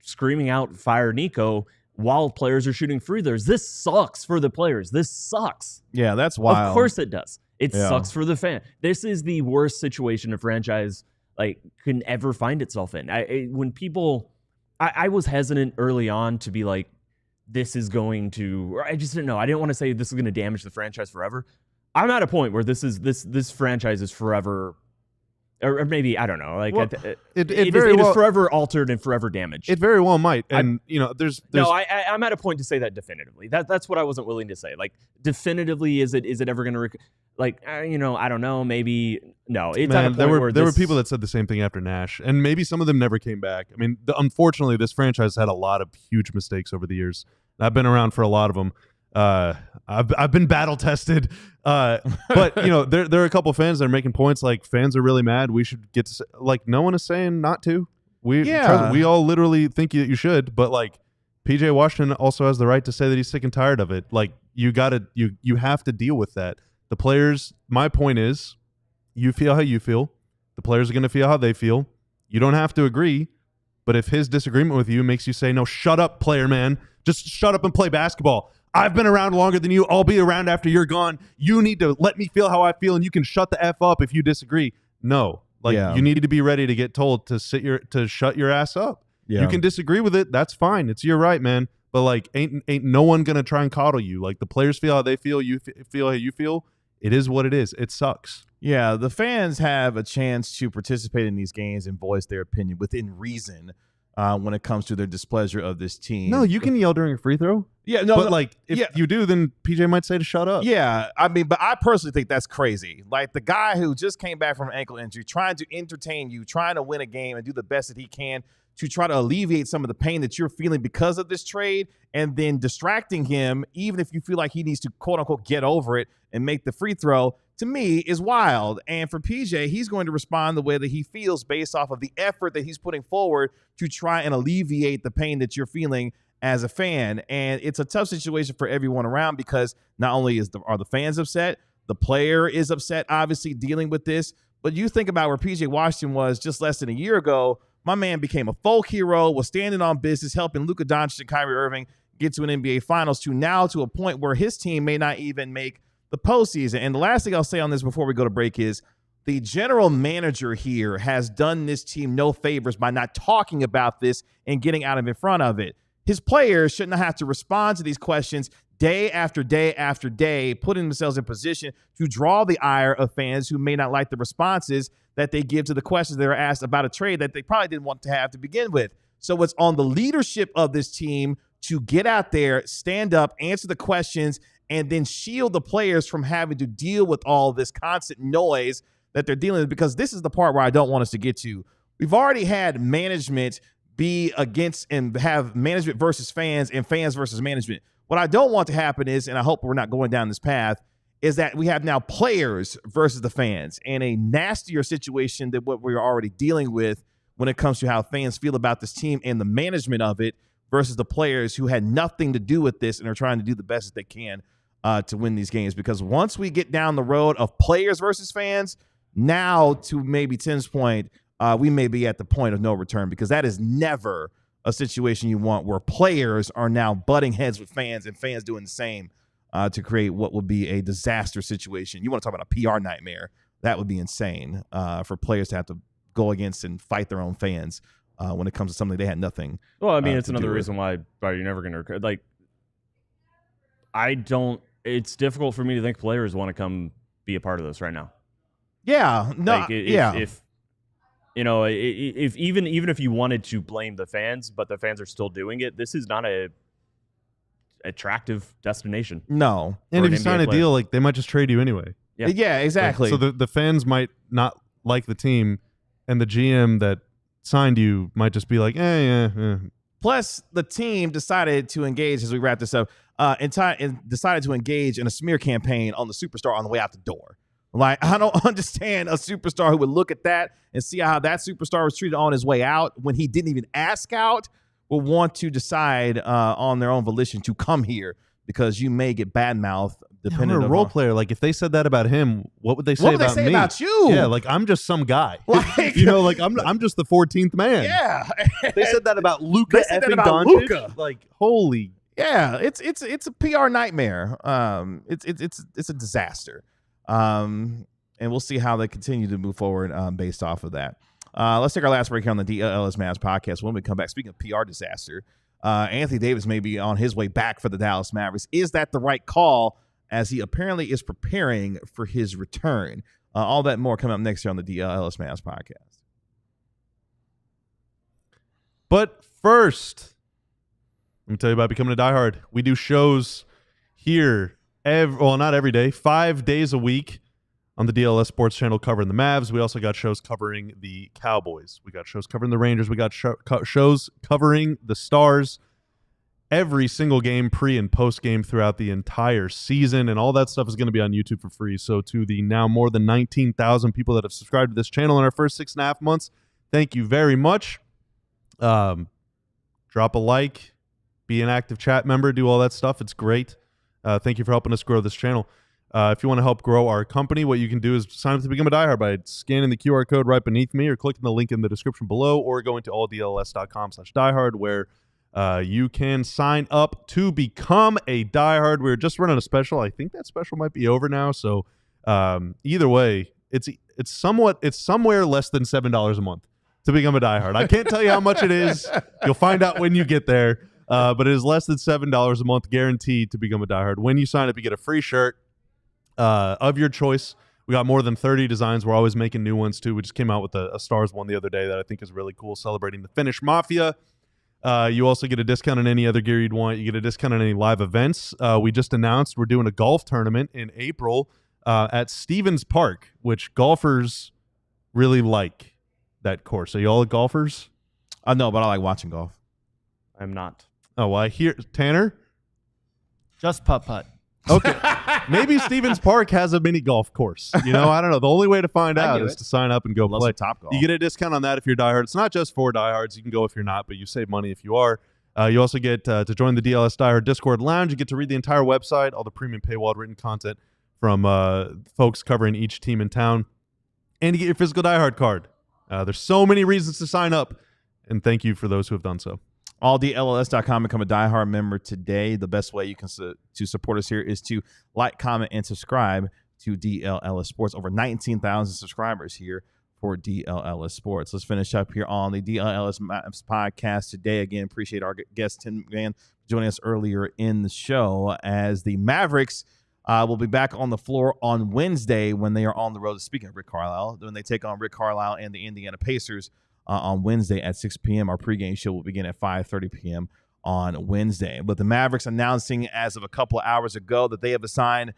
screaming out, fire Nico, while players are shooting free throws. This sucks for the players. This sucks. Yeah, that's wild. Of course it does. It sucks for the fan. This is the worst situation a franchise can ever find itself in. I was hesitant early on to be like, this is going to, or I just didn't know. I didn't want to say this is going to damage the franchise forever. I'm at a point where this franchise is forever or maybe I don't know. Like Well, it very well is forever altered and forever damaged. It very well might, and there's no, I'm at a point to say that definitively. That's what I wasn't willing to say. Like definitively, is it ever going to I don't know. Maybe no. It's at a point there where were people that said the same thing after Nash, and maybe some of them never came back. I mean, unfortunately, this franchise had a lot of huge mistakes over the years. I've been around for a lot of them. I've been battle tested, but there are a couple fans that are making points like fans are really mad. We should get to like no one is saying not to. We all literally think that you should, but like PJ Washington also has the right to say that he's sick and tired of it. Like you have to deal with that. The players. My point is, you feel how you feel. The players are going to feel how they feel. You don't have to agree, but if his disagreement with you makes you say, "No, shut up, player man. Just shut up and play basketball. I've been around longer than you. I'll be around after you're gone. You need to let me feel how I feel, and you can shut the F up if you disagree." No. You need to be ready to get told to shut your ass up. Yeah. You can disagree with it. That's fine. It's your right, man. But like ain't no one going to try and coddle you. Like the players feel how they feel, you feel how you feel. It is what it is. It sucks. Yeah, the fans have a chance to participate in these games and voice their opinion within reason. When it comes to their displeasure of this team. No, you can yell during a free throw. Yeah, no, but if you do, then PJ might say to shut up. Yeah, I mean, but I personally think that's crazy. Like the guy who just came back from an ankle injury, trying to entertain you, trying to win a game and do the best that he can to try to alleviate some of the pain that you're feeling because of this trade, and then distracting him, even if you feel like he needs to quote unquote get over it and make the free throw, to me is wild. And for PJ, he's going to respond the way that he feels based off of the effort that he's putting forward to try and alleviate the pain that you're feeling as a fan. And it's a tough situation for everyone around because not only are the fans upset, the player is upset, obviously dealing with this. But you think about where PJ Washington was just less than a year ago. My man became a folk hero, was standing on business, helping Luka Doncic and Kyrie Irving get to an NBA Finals, to now to a point where his team may not even make the postseason. And the last thing I'll say on this before we go to break is the general manager here has done this team no favors by not talking about this and getting out of in front of it. His players shouldn't have to respond to these questions day after day after day, putting themselves in position to draw the ire of fans who may not like the responses that they give to the questions that are asked about a trade that they probably didn't want to have to begin with. So it's on the leadership of this team to get out there, stand up, answer the questions, and then shield the players from having to deal with all this constant noise that they're dealing with, because this is the part where I don't want us to get to. We've already had management be against and have management versus fans and fans versus management. What I don't want to happen is, and I hope we're not going down this path, is that we have now players versus the fans, and a nastier situation than what we're already dealing with when it comes to how fans feel about this team and the management of it versus the players who had nothing to do with this and are trying to do the best that they can to win these games. Because once we get down the road of players versus fans, now to maybe Tim's point, we may be at the point of no return, because that is never a situation you want where players are now butting heads with fans and fans doing the same to create what would be a disaster situation. You want to talk about a PR nightmare. That would be insane for players to have to go against and fight their own fans when it comes to something they had nothing. Well, I mean, it's another reason why you're never going to, like, it's difficult for me to think players want to come be a part of this right now. Yeah, no, like if even if you wanted to blame the fans, but the fans are still doing it, this is not a attractive destination. No. And if you sign a deal, like, they might just trade you anyway. Yeah, exactly. Like, so the fans might not like the team, and the GM that signed you might just be like, yeah. Plus, the team decided to engage, as we wrap this up, and decided to engage in a smear campaign on the superstar on the way out the door. Like, I don't understand a superstar who would look at that and see how that superstar was treated on his way out when he didn't even ask out, will want to decide on their own volition to come here because you may get badmouth depending on a role player. Like, if they said that about him, what would they say about me? About you? Yeah, like, I'm just some guy. Like, like I'm just the 14th man. Yeah. They said that about Luka effing Doncic. Like, holy. Yeah, it's a PR nightmare. It's a disaster. And we'll see how they continue to move forward based off of that. Let's take our last break here on the DLLS MAVS podcast. When we come back, speaking of PR disaster, Anthony Davis may be on his way back for the Dallas Mavericks. Is that the right call, as he apparently is preparing for his return? All that and more coming up next year on the DLLS MAVS podcast. But first, let me tell you about becoming a diehard. We do shows here, not every day, 5 days a week on the DLS Sports Channel covering the Mavs. We also got shows covering the Cowboys. We got shows covering the Rangers. We got shows covering the Stars. Every single game, pre and post game throughout the entire season, and all that stuff is going to be on YouTube for free. So to the now more than 19,000 people that have subscribed to this channel in our first 6.5 months, thank you very much. Drop a like, be an active chat member, do all that stuff. It's great. Thank you for helping us grow this channel. If you want to help grow our company, what you can do is sign up to become a diehard by scanning the QR code right beneath me or clicking the link in the description below or going to alldlls.com/diehard where you can sign up to become a diehard. We're just running a special. I think that special might be over now. So either way, it's somewhere less than $7 a month to become a diehard. I can't tell you how much it is. You'll find out when you get there. But it is less than $7 a month guaranteed to become a diehard. When you sign up, you get a free shirt of your choice. We got more than 30 designs. We're always making new ones too. We just came out with a Stars one the other day that I think is really cool, celebrating the Finnish Mafia. You also get a discount on any other gear you'd want. You get a discount on any live events. We just announced we're doing a golf tournament in April at Stevens Park, which golfers really like that course. Are you all golfers? No, but I like watching golf. I'm not. Oh, well, I hear Tanner. Just putt-putt. Okay. Maybe Stevens Park has a mini golf course. You know, I don't know. The only way to find out is to sign up and go Love play. some Top Golf. You get a discount on that if you're a diehard. It's not just for diehards. You can go if you're not, but you save money if you are. You also get to join the DLS Diehard Discord Lounge. You get to read the entire website, all the premium paywall written content from folks covering each team in town. And you get your physical diehard card. There's so many reasons to sign up, and thank you for those who have done so. AllDLLS.com, become a diehard member today. The best way you can to support us here is to like, comment, and subscribe to DLLS Sports. Over 19,000 subscribers here for DLLS Sports. Let's finish up here on the DLLS MAVS podcast today. Again, appreciate our guest Tim MacMahon joining us earlier in the show, as the Mavericks will be back on the floor on Wednesday when they are on the road. Speaking of Rick Carlisle, when they take on Rick Carlisle and the Indiana Pacers on Wednesday at 6 p.m. Our pregame show will begin at 5:30 p.m. on Wednesday. But the Mavericks announcing as of a couple of hours ago that they have assigned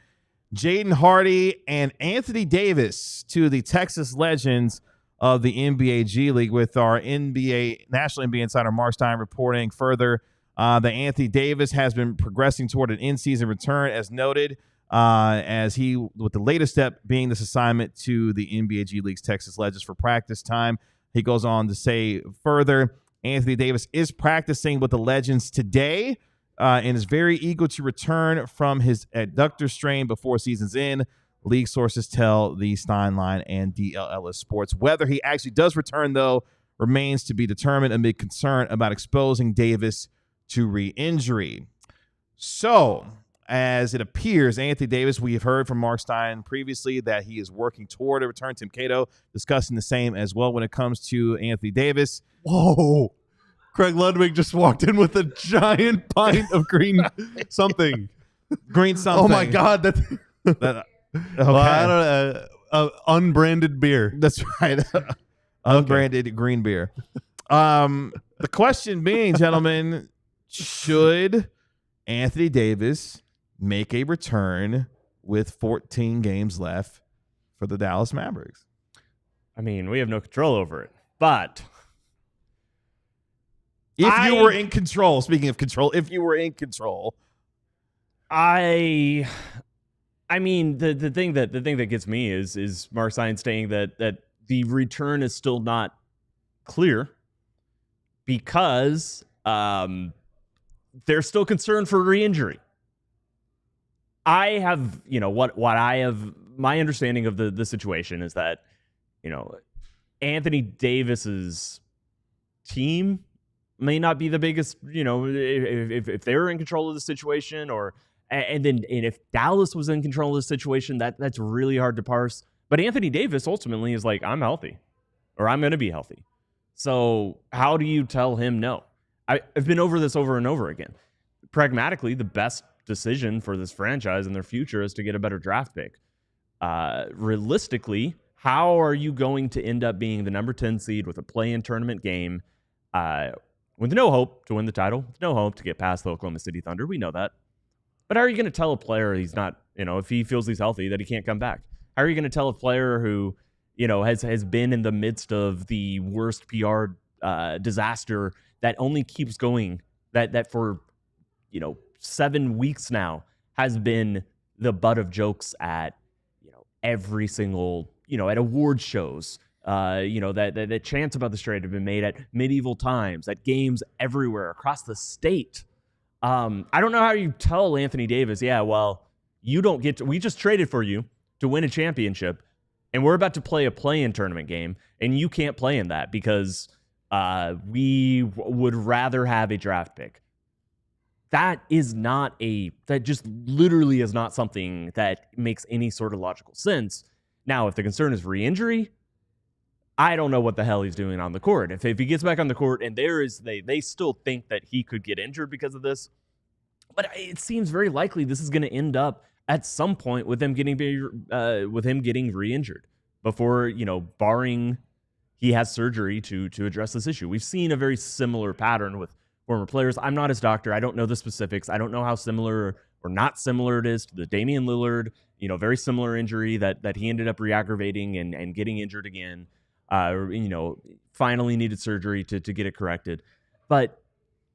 Jaden Hardy and Anthony Davis to the Texas Legends of the NBA G League, with our National NBA Insider Mark Stein reporting further that Anthony Davis has been progressing toward an in-season return, as noted, as he, with the latest step being this assignment to the NBA G League's Texas Legends for practice time. He goes on to say further, Anthony Davis is practicing with the Legends today and is very eager to return from his adductor strain before season's end. League sources tell the Steinline and DLLS Sports. Whether he actually does return, though, remains to be determined amid concern about exposing Davis to re-injury. So, as it appears, Anthony Davis, we have heard from Mark Stein previously that he is working toward a return. Tim Cato discussing the same as well when it comes to Anthony Davis. Whoa. Craig Ludwig just walked in with a giant pint of green something. Green something. Oh, my God. Okay. Well, I don't unbranded beer. That's right. Unbranded green beer. The question being, gentlemen, should Anthony Davis make a return with 14 games left for the Dallas Mavericks? I mean, we have no control over it, but if you were in control, speaking of control, if you were in control, I mean, the thing that gets me is Mark Stein saying that the return is still not clear because they're still concerned for re-injury. I have, what I have, my understanding of the situation is that, Anthony Davis's team may not be the biggest, if they're in control of the situation, and if Dallas was in control of the situation, that's really hard to parse. But Anthony Davis ultimately is like, I'm healthy, or I'm going to be healthy. So how do you tell him no? I've been over this over and over again. Pragmatically, the best decision for this franchise and their future is to get a better draft pick. realistically, how are you going to end up being the number 10 seed with a play-in tournament game with no hope to win the title, with no hope to get past the Oklahoma City Thunder? We know that. But how are you going to tell a player he's not, if he feels he's healthy, that he can't come back? How are you going to tell a player who, has been in the midst of the worst PR disaster that only keeps going, that for, 7 weeks now has been the butt of jokes at, every single, at award shows, that chants about the trade have been made at medieval times, at games everywhere across the state. I don't know how you tell Anthony Davis, yeah, well, you don't get to, we just traded for you to win a championship, and we're about to play a play-in tournament game, and you can't play in that because we would rather have a draft pick. That just literally is not something that makes any sort of logical sense. Now, if the concern is re-injury, I don't know what the hell he's doing on the court. If he gets back on the court and they still think that he could get injured because of this, but it seems very likely this is going to end up at some point with him getting re-injured before, barring he has surgery to address this issue. We've seen a very similar pattern with former players. I'm not his doctor. I don't know the specifics. I don't know how similar or not similar it is to the Damian Lillard, very similar injury that he ended up re-aggravating and getting injured again. Finally needed surgery to get it corrected. But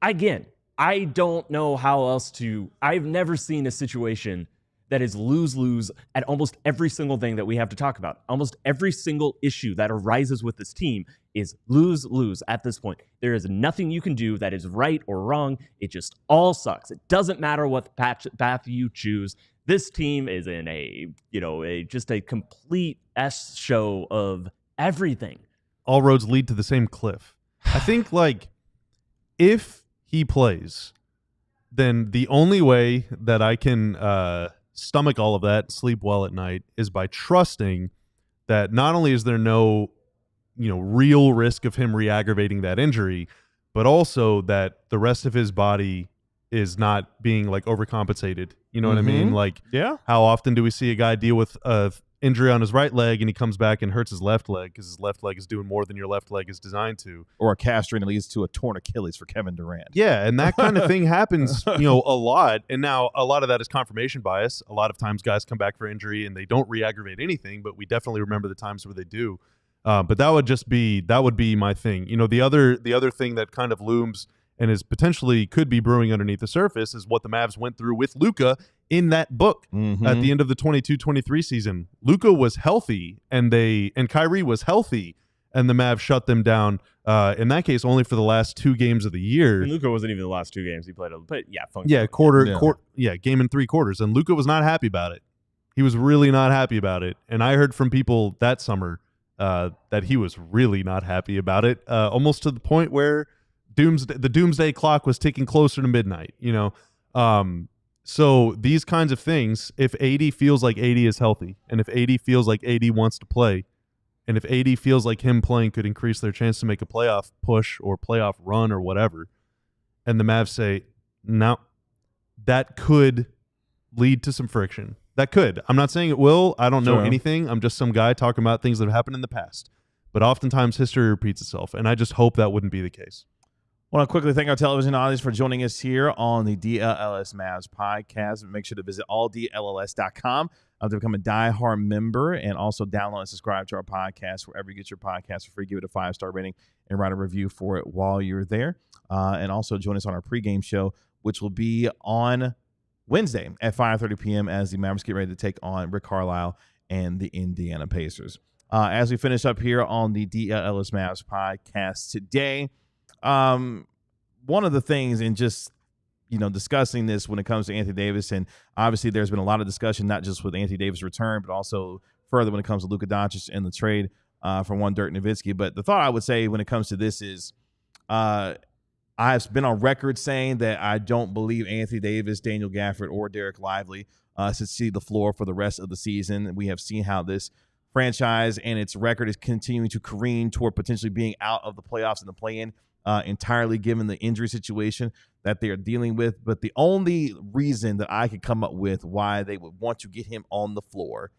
again, I don't know how else I've never seen a situation that is lose-lose at almost every single thing that we have to talk about. Almost every single issue that arises with this team is lose-lose at this point. There is nothing you can do that is right or wrong. It just all sucks. It doesn't matter what path you choose. This team is in just a complete S show of everything. All roads lead to the same cliff. I think, if he plays, then the only way that I can stomach all of that, sleep well at night, is by trusting that not only is there no, real risk of him re-aggravating that injury, but also that the rest of his body is not being overcompensated. You know what I mean? How often do we see a guy deal with injury on his right leg and he comes back and hurts his left leg because his left leg is doing more than your left leg is designed to, or a calf strain that leads to a torn Achilles for Kevin Durant. Yeah, and that kind of thing happens a lot. And now a lot of that is confirmation bias. A lot of times guys come back for injury and they don't re-aggravate anything, but we definitely remember the times where they do. But that would be my thing. The other thing that kind of looms and is potentially could be brewing underneath the surface is what the Mavs went through with Luka in that book at the end of the 22-23 season. Luka was healthy and Kyrie was healthy, and the Mavs shut them down. In that case, only for the last 2 games of the year. And Luka wasn't even the last 2 games he played. But game and 3 quarters, and Luka was not happy about it. He was really not happy about it, and I heard from people that summer that he was really not happy about it, almost to the point where the doomsday clock was ticking closer to midnight, So these kinds of things, if AD feels like AD is healthy, and if AD feels like AD wants to play, and if AD feels like him playing could increase their chance to make a playoff push or playoff run or whatever, and the Mavs say, no, that could lead to some friction. That could. I'm not saying it will. I don't know anything. I'm just some guy talking about things that have happened in the past. But oftentimes history repeats itself, and I just hope that wouldn't be the case. I want to quickly thank our television audience for joining us here on the DLLS MAVS podcast. Make sure to visit alldlls.com to become a diehard member, and also download and subscribe to our podcast wherever you get your podcast for free. Give it a 5-star rating and write a review for it while you're there. And also join us on our pregame show, which will be on Wednesday at 5:30 p.m. as the Mavericks get ready to take on Rick Carlisle and the Indiana Pacers. As we finish up here on the DLLS MAVS podcast today, one of the things in just, discussing this when it comes to Anthony Davis, and obviously there's been a lot of discussion, not just with Anthony Davis' return, but also further when it comes to Luka Doncic and the trade from one Dirk Nowitzki. But the thought I would say when it comes to this is I've been on record saying that I don't believe Anthony Davis, Daniel Gafford, or Derek Lively should see the floor for the rest of the season. We have seen how this franchise and its record is continuing to careen toward potentially being out of the playoffs and the play-in entirely, given the injury situation that they are dealing with. But the only reason that I could come up with why they would want to get him on the floor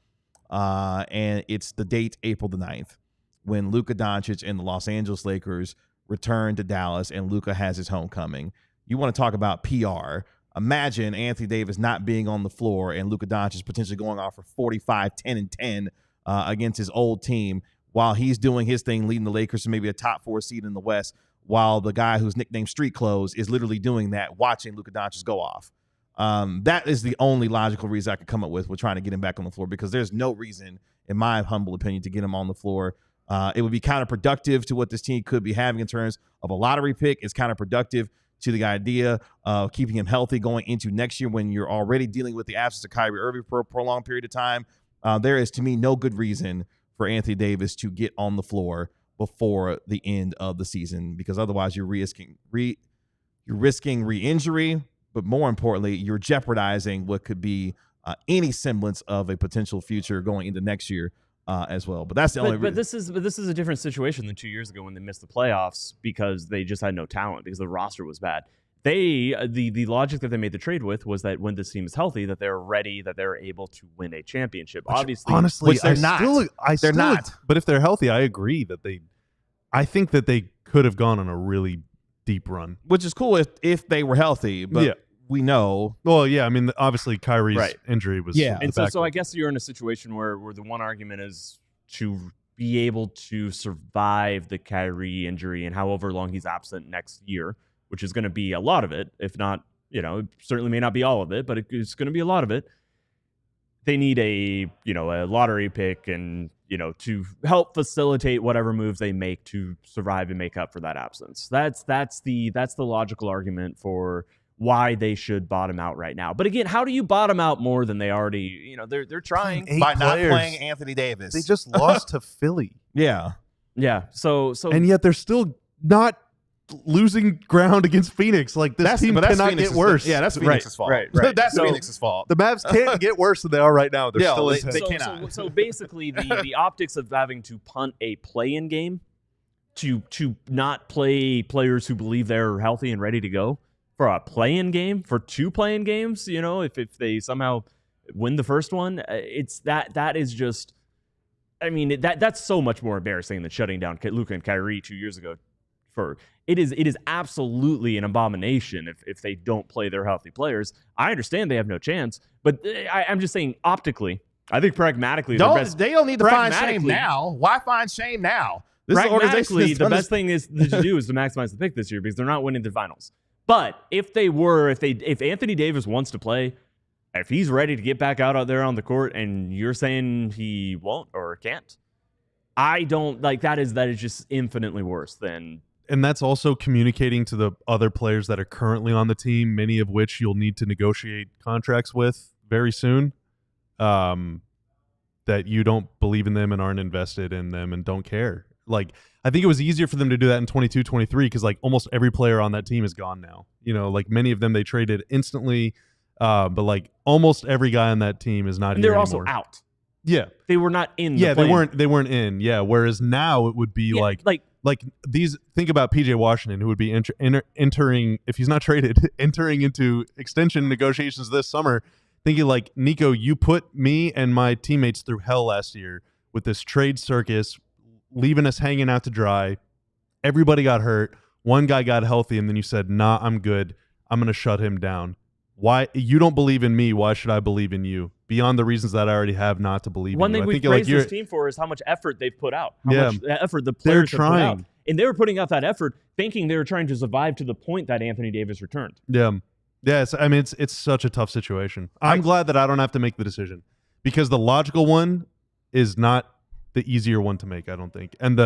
and it's the date April the 9th when Luka Doncic and the Los Angeles Lakers return to Dallas and Luka has his homecoming. You want to talk about PR. Imagine Anthony Davis not being on the floor and Luka Doncic potentially going off for 45, 10, and 10 against his old team while he's doing his thing, leading the Lakers to maybe a top 4 seed in the West, while the guy who's nicknamed Street Clothes is literally doing that, watching Luka Doncic go off. That is the only logical reason I could come up with trying to get him back on the floor, because there's no reason, in my humble opinion, to get him on the floor. It would be counterproductive to what this team could be having in terms of a lottery pick. It's counterproductive to the idea of keeping him healthy going into next year when you're already dealing with the absence of Kyrie Irving for a prolonged period of time. There is, to me, no good reason for Anthony Davis to get on the floor before the end of the season, because otherwise you're risking re-injury, but more importantly, you're jeopardizing what could be any semblance of a potential future going into next year as well. But that's the only reason. But this is a different situation than 2 years ago when they missed the playoffs because they just had no talent because the roster was bad. The logic that they made the trade with was that when this team is healthy, that they're ready, that they're able to win a championship. Obviously, honestly, which they're not. They're not. But if they're healthy, I agree that I think that they could have gone on a really deep run, which is cool if they were healthy. But yeah. We know. Well, yeah. I mean, obviously, Kyrie's injury was. Yeah, and so I guess you're in a situation where the one argument is to be able to survive the Kyrie injury and however long he's absent next year, which is going to be a lot of it, if not, it certainly may not be all of it, but it's going to be a lot of it. They need a lottery pick and, to help facilitate whatever moves they make to survive and make up for that absence. That's the logical argument for why they should bottom out right now. But again, how do you bottom out more than they already, they're trying by not playing Anthony Davis. They just lost to Philly. Yeah. Yeah. So and yet they're still not losing ground against Phoenix. Like this team cannot get worse. That's Phoenix's fault. Right. That's Phoenix's fault. The Mavs can't get worse than they are right now. They're still they cannot. So basically, the optics of having to punt a play-in game to not play players who believe they're healthy and ready to go for a play-in game, for 2 play-in games, if they somehow win the first one, it's that is just, I mean, that's so much more embarrassing than shutting down Luka and Kyrie 2 years ago. It is absolutely an abomination if they don't play their healthy players. I understand they have no chance, but I'm just saying optically, I think pragmatically, they don't need to find shame now. Why find shame now? Pragmatically, the best thing to do is to maximize the pick this year because they're not winning the finals. But if Anthony Davis wants to play, if he's ready to get back out there on the court, and you're saying he won't or can't, I don't like that. Is just infinitely worse than. And that's also communicating to the other players that are currently on the team, many of which you'll need to negotiate contracts with very soon, that you don't believe in them and aren't invested in them and don't care. Like, I think it was easier for them to do that in 22-23 because, like, almost every player on that team is gone now. Like, many of them they traded instantly, but, like, almost every guy on that team is not and here they're anymore. also out. Yeah. They were not in the Yeah, play-in. they weren't in. Yeah, whereas now it would be like these. Think about PJ Washington, who would be entering, if he's not traded, entering into extension negotiations this summer, thinking like, Nico, you put me and my teammates through hell last year with this trade circus, leaving us hanging out to dry. Everybody got hurt. One guy got healthy, and then you said, nah, I'm good. I'm going to shut him down. Why? You don't believe in me. Why should I believe in you? Beyond the reasons that I already have not to believe in you. One thing we've praised this team for is how much effort they've put out. How much effort the players have put out. And they were putting out that effort thinking they were trying to survive to the point that Anthony Davis returned. Yeah. Yes. I mean, it's such a tough situation. I'm glad that I don't have to make the decision because the logical one is not the easier one to make, I don't think. And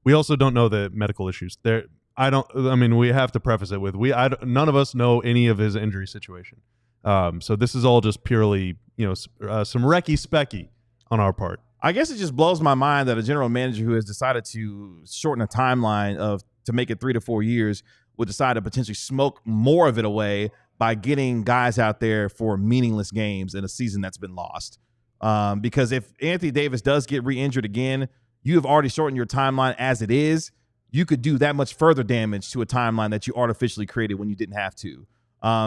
we also don't know the medical issues. We have to preface it with none of us know any of his injury situation. So this is all just purely, some specky on our part. I guess it just blows my mind that a general manager who has decided to shorten a timeline to make it 3 to 4 years would decide to potentially smoke more of it away by getting guys out there for meaningless games in a season that's been lost. Because if Anthony Davis does get re-injured again, you have already shortened your timeline as it is. You could do that much further damage to a timeline that you artificially created when you didn't have to.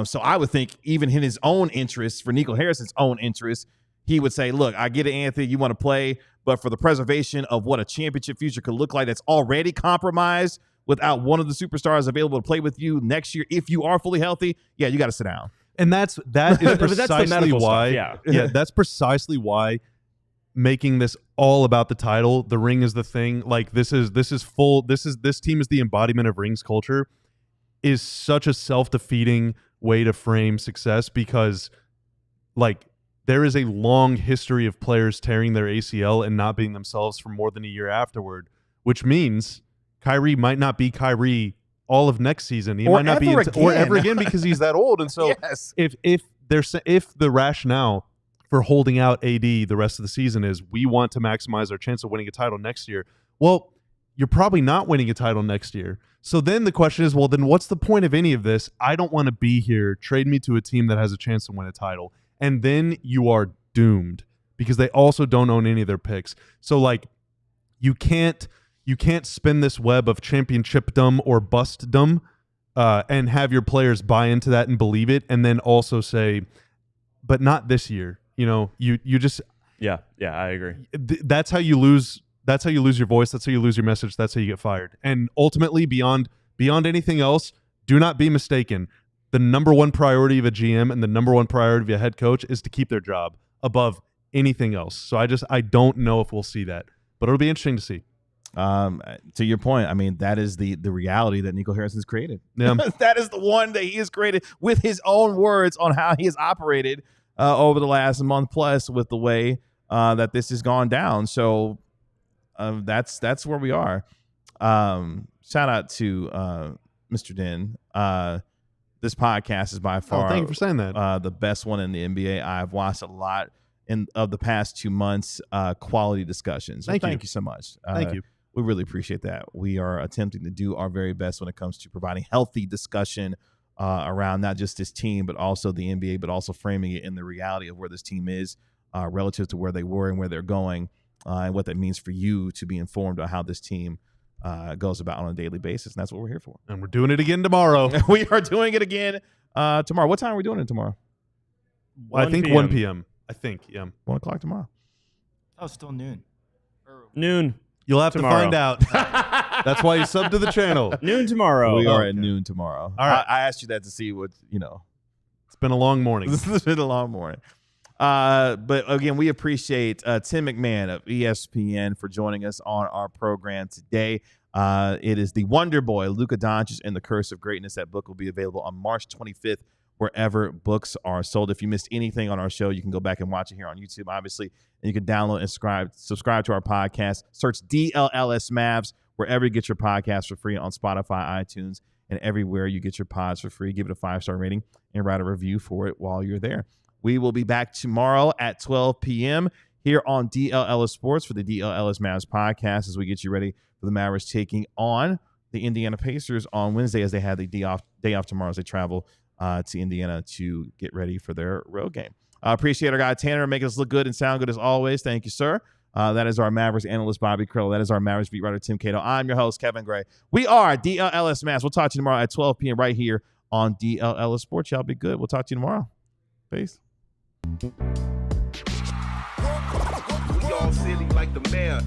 So I would think even in his own interest, for Nico Harrison's own interest, he would say, look, I get it, Anthony, you want to play, but for the preservation of what a championship future could look like that's already compromised without one of the superstars available to play with you next year, if you are fully healthy, yeah, you got to sit down. And that is But that's the precisely medical why. stuff, Yeah, that's precisely why making this all about the title, the ring is the thing. Like this team is the embodiment of rings culture, is such a self-defeating way to frame success, because like there is a long history of players tearing their ACL and not being themselves for more than a year afterward, which means Kyrie might not be Kyrie all of next season. He might not be or ever again because he's that old. And so Yes. if the rationale for holding out AD the rest of the season is we want to maximize our chance of winning a title next year, well, you're probably not winning a title next year. So then the question is, well, then what's the point of any of this? I don't want to be here. Trade me to a team that has a chance to win a title. And then you are doomed because they also don't own any of their picks. So like you can't spin this web of championshipdom or bustdom and have your players buy into that and believe it, and then also say, but not this year. You know, you just Yeah, I agree. That's how you lose. That's how you lose your voice. That's how you lose your message. That's how you get fired. And ultimately, beyond anything else, do not be mistaken. The number one priority of a GM and the number one priority of a head coach is to keep their job above anything else. So I don't know if we'll see that, but it'll be interesting to see. To your point, I mean, that is the reality that Nico Harrison's created. Yeah. That is the one that he has created with his own words on how he has operated over the last month plus with the way that this has gone down. So that's where we are. Shout out to Mr. Den. This podcast is by far thank you for saying that. the best one in the NBA. I've watched a lot of the past 2 months, quality discussions. So thank you so much. Thank you. We really appreciate that. We are attempting to do our very best when it comes to providing healthy discussion around not just this team, but also the NBA, but also framing it in the reality of where this team is relative to where they were and where they're going, and what that means for you to be informed on how this team goes about on a daily basis. And that's what we're here for. And we're doing it again tomorrow. We are doing it again tomorrow. What time are we doing it tomorrow? I think 1 p.m. I think, yeah. 1 o'clock tomorrow. Oh, still noon. Noon. You'll have Tomorrow. to find out. That's why you sub to the channel. Noon tomorrow. We are at noon tomorrow. All right. I asked you that to see what, It's been a long morning. This has been a long morning. But again, we appreciate Tim MacMahon of ESPN for joining us on our program today. It is The Wonder Boy, Luka Doncic and the Curse of Greatness. That book will be available on March 25th, wherever books are sold. If you missed anything on our show, you can go back and watch it here on YouTube, obviously. And you can download and subscribe to our podcast. Search DLLS MAVS wherever you get your podcasts for free on Spotify, iTunes, and everywhere you get your pods for free. Give it a 5-star rating and write a review for it while you're there. We will be back tomorrow at 12 p.m. here on DLLS Sports for the DLLS MAVS podcast as we get you ready for the Mavericks taking on the Indiana Pacers on Wednesday as they have the day off tomorrow as they travel to Indiana to get ready for their road game. I appreciate our guy Tanner making us look good and sound good as always. Thank you, sir. That is our Mavericks analyst, Bobby Carroll. That is our Mavericks beat writer, Tim Cato. I'm your host, Kevin Gray. We are DLLS MAVS. We'll talk to you tomorrow at 12 p.m. right here on DLLS Sports. Y'all be good. We'll talk to you tomorrow. Peace. We all silly like the mayor.